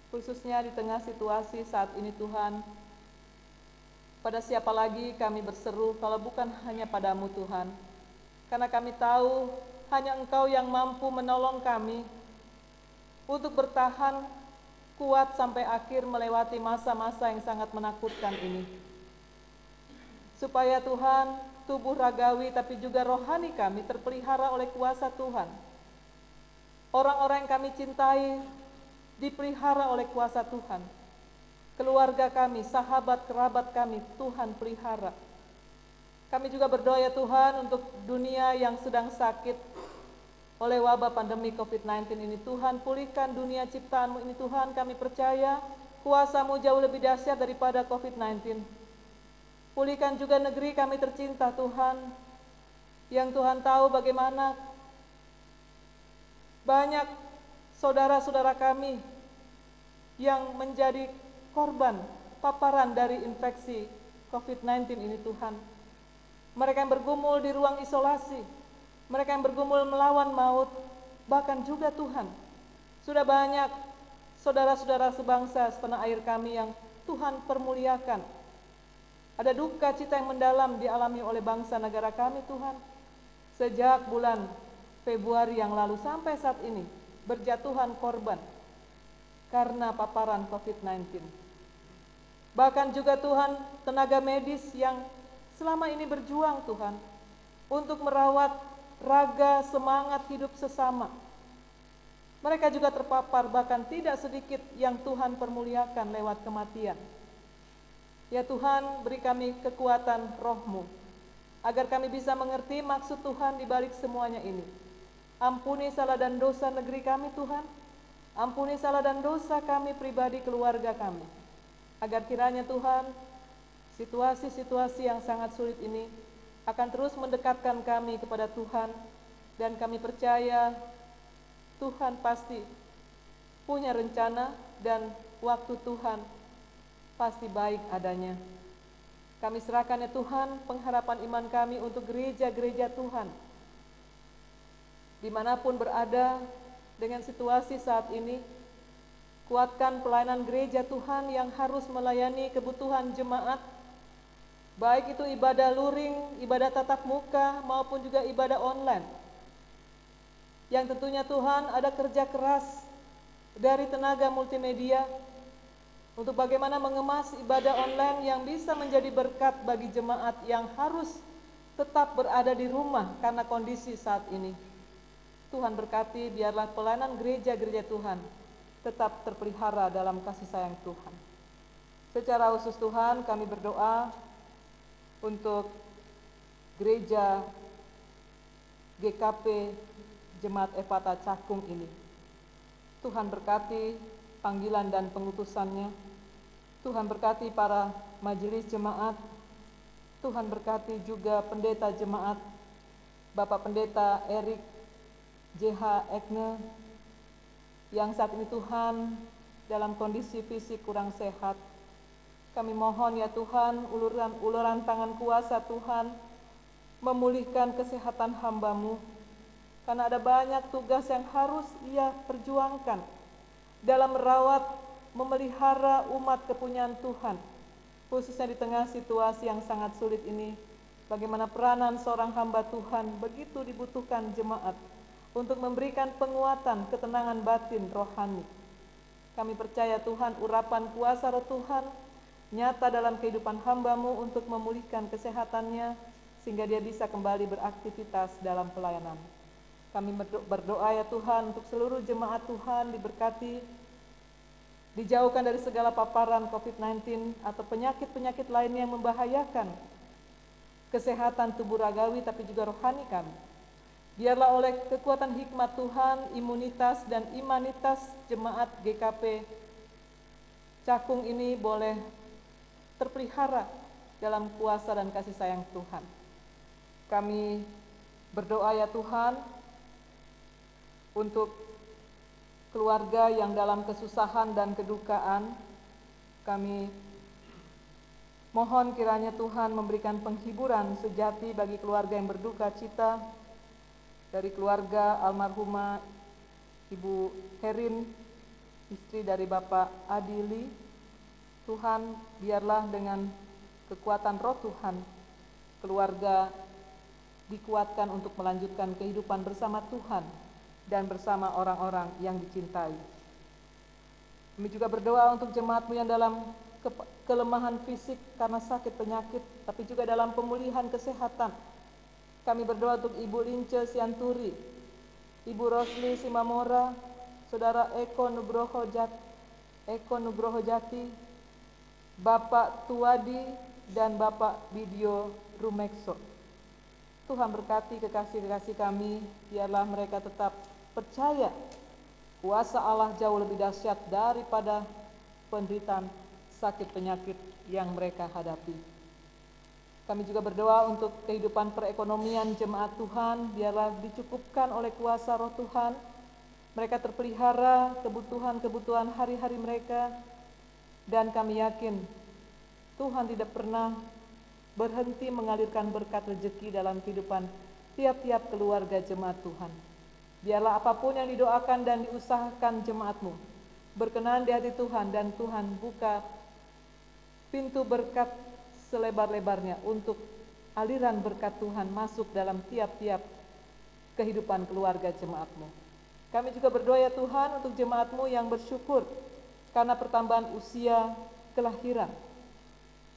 khususnya di tengah situasi saat ini Tuhan. Pada siapa lagi kami berseru kalau bukan hanya padamu Tuhan, karena kami tahu hanya Engkau yang mampu menolong kami untuk bertahan kuat sampai akhir melewati masa-masa yang sangat menakutkan ini. Supaya Tuhan, tubuh ragawi tapi juga rohani kami terpelihara oleh kuasa Tuhan. Orang-orang yang kami cintai dipelihara oleh kuasa Tuhan. Keluarga kami, sahabat, kerabat kami, Tuhan pelihara. Kami juga berdoa ya Tuhan untuk dunia yang sedang sakit oleh wabah pandemi COVID-19 ini. Tuhan, pulihkan dunia ciptaan-Mu ini Tuhan. Kami percaya kuasa-Mu jauh lebih dahsyat daripada COVID-19. Pulihkan juga negeri kami tercinta Tuhan, yang Tuhan tahu bagaimana banyak saudara-saudara kami yang menjadi korban paparan dari infeksi COVID-19 ini Tuhan. Mereka yang bergumul di ruang isolasi, mereka yang bergumul melawan maut, bahkan juga Tuhan, sudah banyak saudara-saudara sebangsa setanah air kami yang Tuhan permuliakan. Ada duka cita yang mendalam dialami oleh bangsa negara kami Tuhan. Sejak bulan Februari yang lalu sampai saat ini berjatuhan korban karena paparan COVID-19. Bahkan juga Tuhan tenaga medis yang selama ini berjuang Tuhan untuk merawat raga semangat hidup sesama. Mereka juga terpapar, bahkan tidak sedikit yang Tuhan permuliakan lewat kematian. Ya Tuhan, beri kami kekuatan Roh-Mu, agar kami bisa mengerti maksud Tuhan di balik semuanya ini. Ampuni salah dan dosa negeri kami Tuhan, ampuni salah dan dosa kami pribadi, keluarga kami. Agar kiranya Tuhan, situasi-situasi yang sangat sulit ini akan terus mendekatkan kami kepada Tuhan, dan kami percaya Tuhan pasti punya rencana dan waktu Tuhan pasti baik adanya. Kami serahkan ya Tuhan pengharapan iman kami untuk gereja-gereja Tuhan. Dimanapun berada dengan situasi saat ini, kuatkan pelayanan gereja Tuhan yang harus melayani kebutuhan jemaat, baik itu ibadah luring, ibadah tatap muka, maupun juga ibadah online. Yang tentunya Tuhan ada kerja keras dari tenaga multimedia untuk bagaimana mengemas ibadah online yang bisa menjadi berkat bagi jemaat yang harus tetap berada di rumah karena kondisi saat ini. Tuhan berkati, biarlah pelayanan gereja-gereja Tuhan tetap terpelihara dalam kasih sayang Tuhan. Secara khusus Tuhan, kami berdoa untuk gereja GKP Jemaat Efata Cakung ini. Tuhan berkati panggilan dan pengutusannya. Tuhan berkati para majelis jemaat. Tuhan berkati juga pendeta jemaat, Bapak Pendeta Erik JH Ekne, yang saat ini Tuhan dalam kondisi fisik kurang sehat. Kami mohon ya Tuhan, uluran tangan kuasa Tuhan memulihkan kesehatan hamba-Mu, karena ada banyak tugas yang harus ia perjuangkan dalam merawat, memelihara umat kepunyaan Tuhan, khususnya di tengah situasi yang sangat sulit ini. Bagaimana peranan seorang hamba Tuhan begitu dibutuhkan jemaat untuk memberikan penguatan, ketenangan batin rohani. Kami percaya Tuhan, urapan kuasa Roh Tuhan nyata dalam kehidupan hamba-Mu untuk memulihkan kesehatannya, sehingga dia bisa kembali beraktivitas dalam pelayanan. Kami berdoa ya Tuhan untuk seluruh jemaat Tuhan diberkati, dijauhkan dari segala paparan COVID-19 atau penyakit-penyakit lainnya yang membahayakan kesehatan tubuh ragawi tapi juga rohani kami. Biarlah oleh kekuatan hikmat Tuhan, imunitas dan imanitas jemaat GKP Cakung ini boleh terpelihara dalam kuasa dan kasih sayang Tuhan. Kami berdoa ya Tuhan untuk keluarga yang dalam kesusahan dan kedukaan. Kami mohon kiranya Tuhan memberikan penghiburan sejati bagi keluarga yang berduka cita, dari keluarga almarhumah Ibu Herin, istri dari Bapak Adili. Tuhan, biarlah dengan kekuatan Roh Tuhan, keluarga dikuatkan untuk melanjutkan kehidupan bersama Tuhan dan bersama orang-orang yang dicintai. Kami juga berdoa untuk jemaat-Mu yang dalam kelemahan fisik karena sakit penyakit, tapi juga dalam pemulihan kesehatan. Kami berdoa untuk Ibu Lince Sianturi, Ibu Rosli Simamora, Saudara Eko Nugroho Jati, Bapak Tuwadi, dan Bapak Bidio Rumekso. Tuhan berkati kekasih-kekasih kami, biarlah mereka tetap percaya kuasa Allah jauh lebih dahsyat daripada penderitaan sakit penyakit yang mereka hadapi. Kami juga berdoa untuk kehidupan perekonomian jemaat Tuhan, biarlah dicukupkan oleh kuasa Roh Tuhan. Mereka terpelihara kebutuhan-kebutuhan hari-hari mereka, dan kami yakin Tuhan tidak pernah berhenti mengalirkan berkat rezeki dalam kehidupan tiap-tiap keluarga jemaat Tuhan. Biarlah apapun yang didoakan dan diusahakan jemaat-Mu berkenan di hati Tuhan, dan Tuhan buka pintu berkat selebar-lebarnya untuk aliran berkat Tuhan masuk dalam tiap-tiap kehidupan keluarga jemaat-Mu. Kami juga berdoa ya Tuhan untuk jemaat-Mu yang bersyukur karena pertambahan usia kelahiran.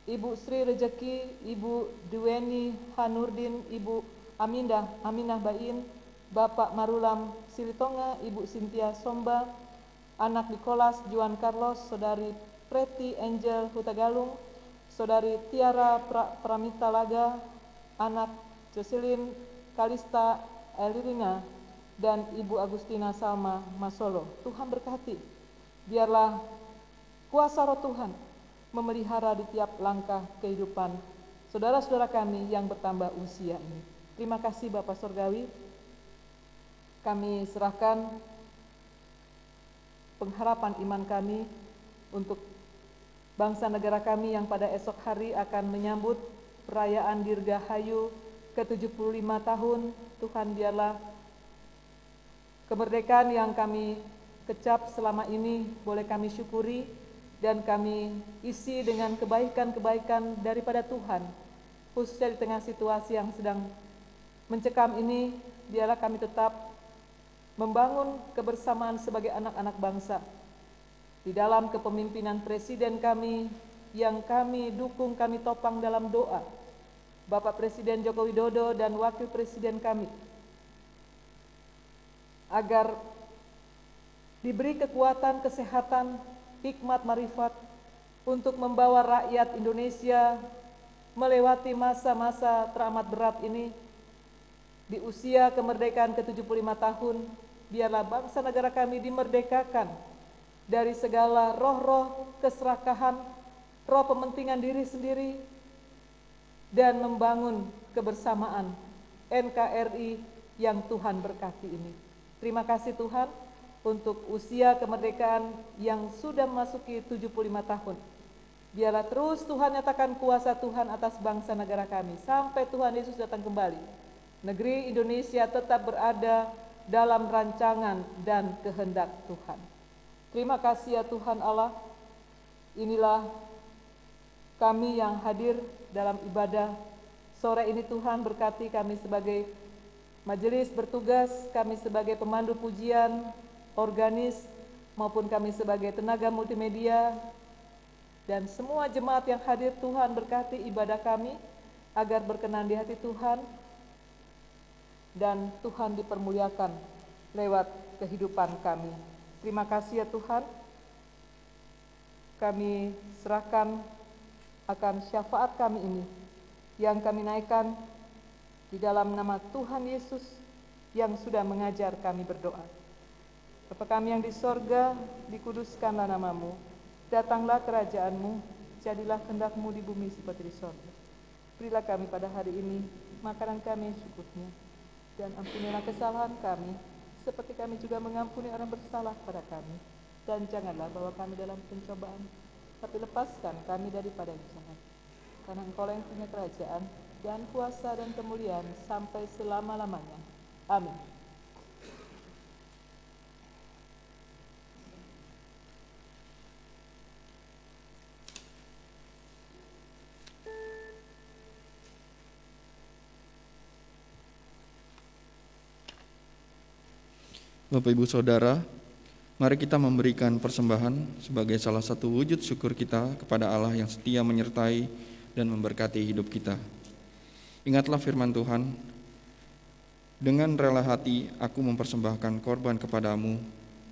Ibu Sri Rejeki, Ibu Duweni Hanurdin, Ibu Aminah Bain, Bapak Marulam Silitonga, Ibu Cynthia Somba, anak Nicholas Juan Carlos, Saudari Preti Angel Hutagalung, Saudari Tiara Pramita Laga, anak Jocelyn Kalista Elirina, dan Ibu Agustina Salma Masolo. Tuhan berkati, biarlah kuasa Roh Tuhan memelihara di tiap langkah kehidupan saudara-saudara kami yang bertambah usia ini. Terima kasih Bapak Surgawi. Kami serahkan pengharapan iman kami untuk bangsa negara kami yang pada esok hari akan menyambut perayaan Dirgahayu ke-75 tahun. Tuhan, biarlah kemerdekaan yang kami kecap selama ini boleh kami syukuri dan kami isi dengan kebaikan-kebaikan daripada Tuhan, khususnya di tengah situasi yang sedang mencekam ini. Biarlah kami tetap membangun kebersamaan sebagai anak-anak bangsa di dalam kepemimpinan Presiden kami yang kami dukung, kami topang dalam doa, Bapak Presiden Joko Widodo dan Wakil Presiden kami, agar diberi kekuatan, kesehatan, hikmat, marifat untuk membawa rakyat Indonesia melewati masa-masa teramat berat ini. Di usia kemerdekaan ke-75 tahun, biarlah bangsa negara kami dimerdekakan dari segala roh-roh keserakahan, roh pementingan diri sendiri, dan membangun kebersamaan NKRI yang Tuhan berkati ini. Terima kasih Tuhan untuk usia kemerdekaan yang sudah memasuki 75 tahun. Biarlah terus Tuhan nyatakan kuasa Tuhan atas bangsa negara kami sampai Tuhan Yesus datang kembali. Negeri Indonesia tetap berada dalam rancangan dan kehendak Tuhan. Terima kasih ya Tuhan Allah. Inilah kami yang hadir dalam ibadah sore ini. Tuhan, berkati kami sebagai majelis bertugas, kami sebagai pemandu pujian, organis, maupun kami sebagai tenaga multimedia, dan semua jemaat yang hadir. Tuhan, berkati ibadah kami agar berkenan di hati Tuhan, dan Tuhan dipermuliakan lewat kehidupan kami. Terima kasih ya Tuhan. Kami serahkan akan syafaat kami ini yang kami naikkan di dalam nama Tuhan Yesus yang sudah mengajar kami berdoa. Bapa kami yang di sorga, dikuduskanlah namamu, datanglah kerajaanmu, jadilah kehendak-Mu di bumi seperti di sorga. Berilah kami pada hari ini makanan kami yang secukupnya, dan ampunilah kesalahan kami, seperti kami juga mengampuni orang bersalah pada kami. Dan janganlah bawa kami dalam pencobaan, tapi lepaskan kami daripada yang jahat. Karena Engkau yang punya kerajaan, dan kuasa dan kemuliaan sampai selama-lamanya. Amin. Bapak Ibu Saudara, mari kita memberikan persembahan sebagai salah satu wujud syukur kita kepada Allah yang setia menyertai dan memberkati hidup kita. Ingatlah firman Tuhan, dengan rela hati aku mempersembahkan korban kepadamu,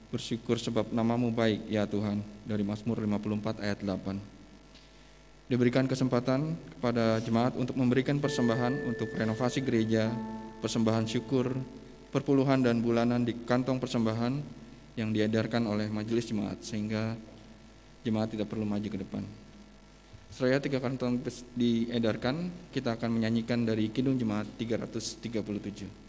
bersyukur sebab namamu baik ya Tuhan, dari Mazmur 54 ayat 8. Diberikan kesempatan kepada jemaat untuk memberikan persembahan untuk renovasi gereja, persembahan syukur, perpuluhan dan bulanan di kantong persembahan yang diedarkan oleh majelis jemaat, sehingga jemaat tidak perlu maju ke depan. Seraya 3 kantong diedarkan, kita akan menyanyikan dari Kidung Jemaat 337.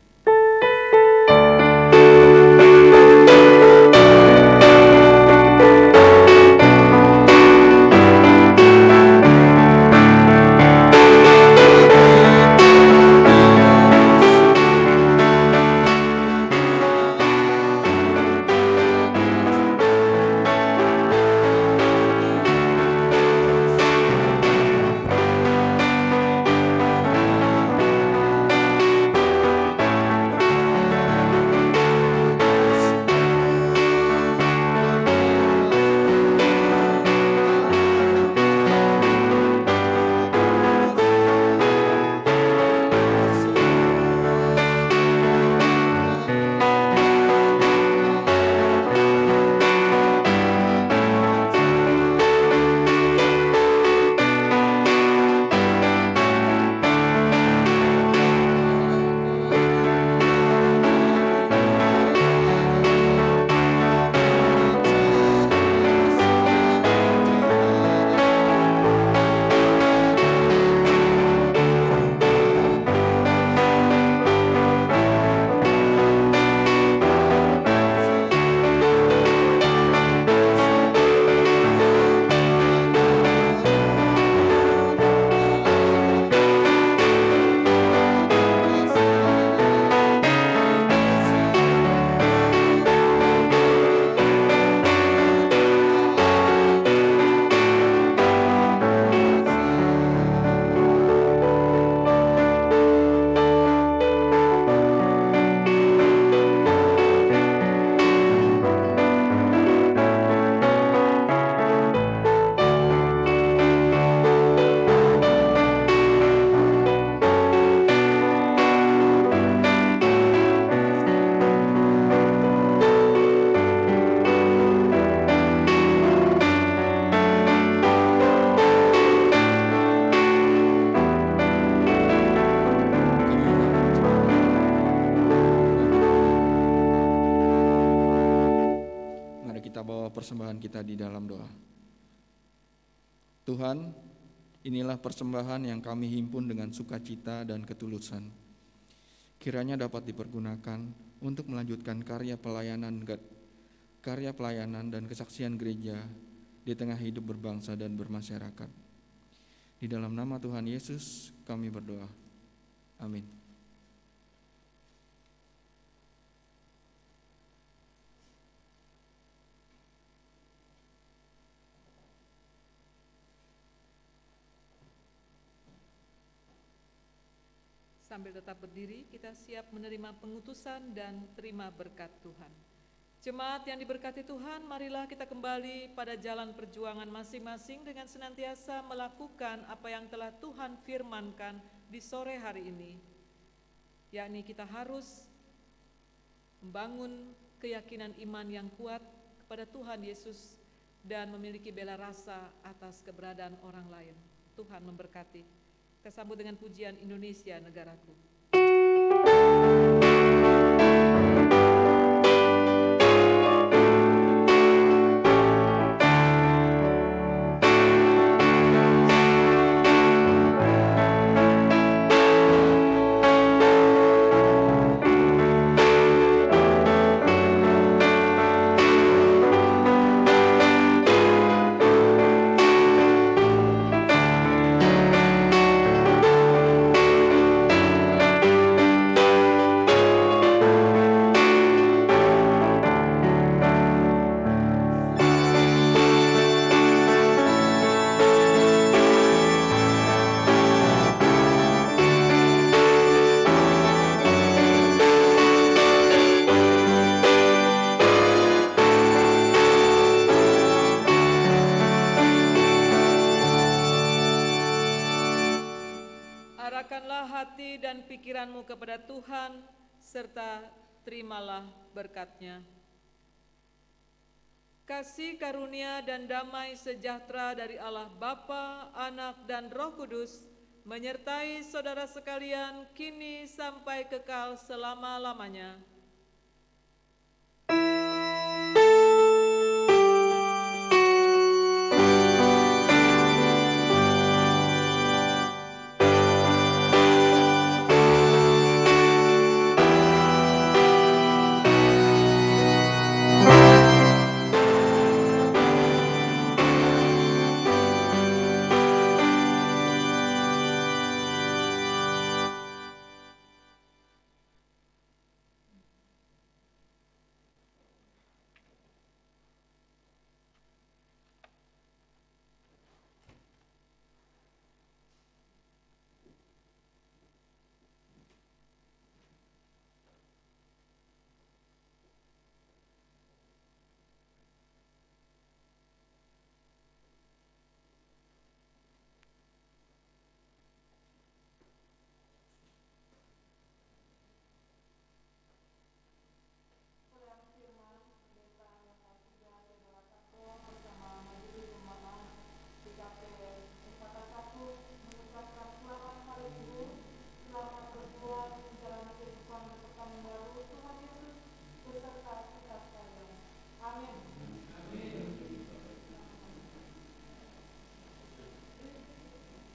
bawa persembahan kita di dalam doa. Tuhan, inilah persembahan yang kami himpun dengan sukacita dan ketulusan. Kiranya dapat dipergunakan untuk melanjutkan karya pelayanan dan kesaksian gereja di tengah hidup berbangsa dan bermasyarakat. Di dalam nama Tuhan Yesus kami berdoa. Amin. Sambil tetap berdiri, kita siap menerima pengutusan dan terima berkat Tuhan. Jemaat yang diberkati Tuhan, marilah kita kembali pada jalan perjuangan masing-masing dengan senantiasa melakukan apa yang telah Tuhan firmankan di sore hari ini, yakni kita harus membangun keyakinan iman yang kuat kepada Tuhan Yesus dan memiliki bela rasa atas keberadaan orang lain. Tuhan memberkati. Kita sambut dengan pujian Indonesia Negaraku. Dan pikiranmu kepada Tuhan, serta terimalah berkat-Nya. Kasih karunia dan damai sejahtera dari Allah Bapa, Anak, dan Roh Kudus menyertai saudara sekalian kini sampai kekal selama-lamanya.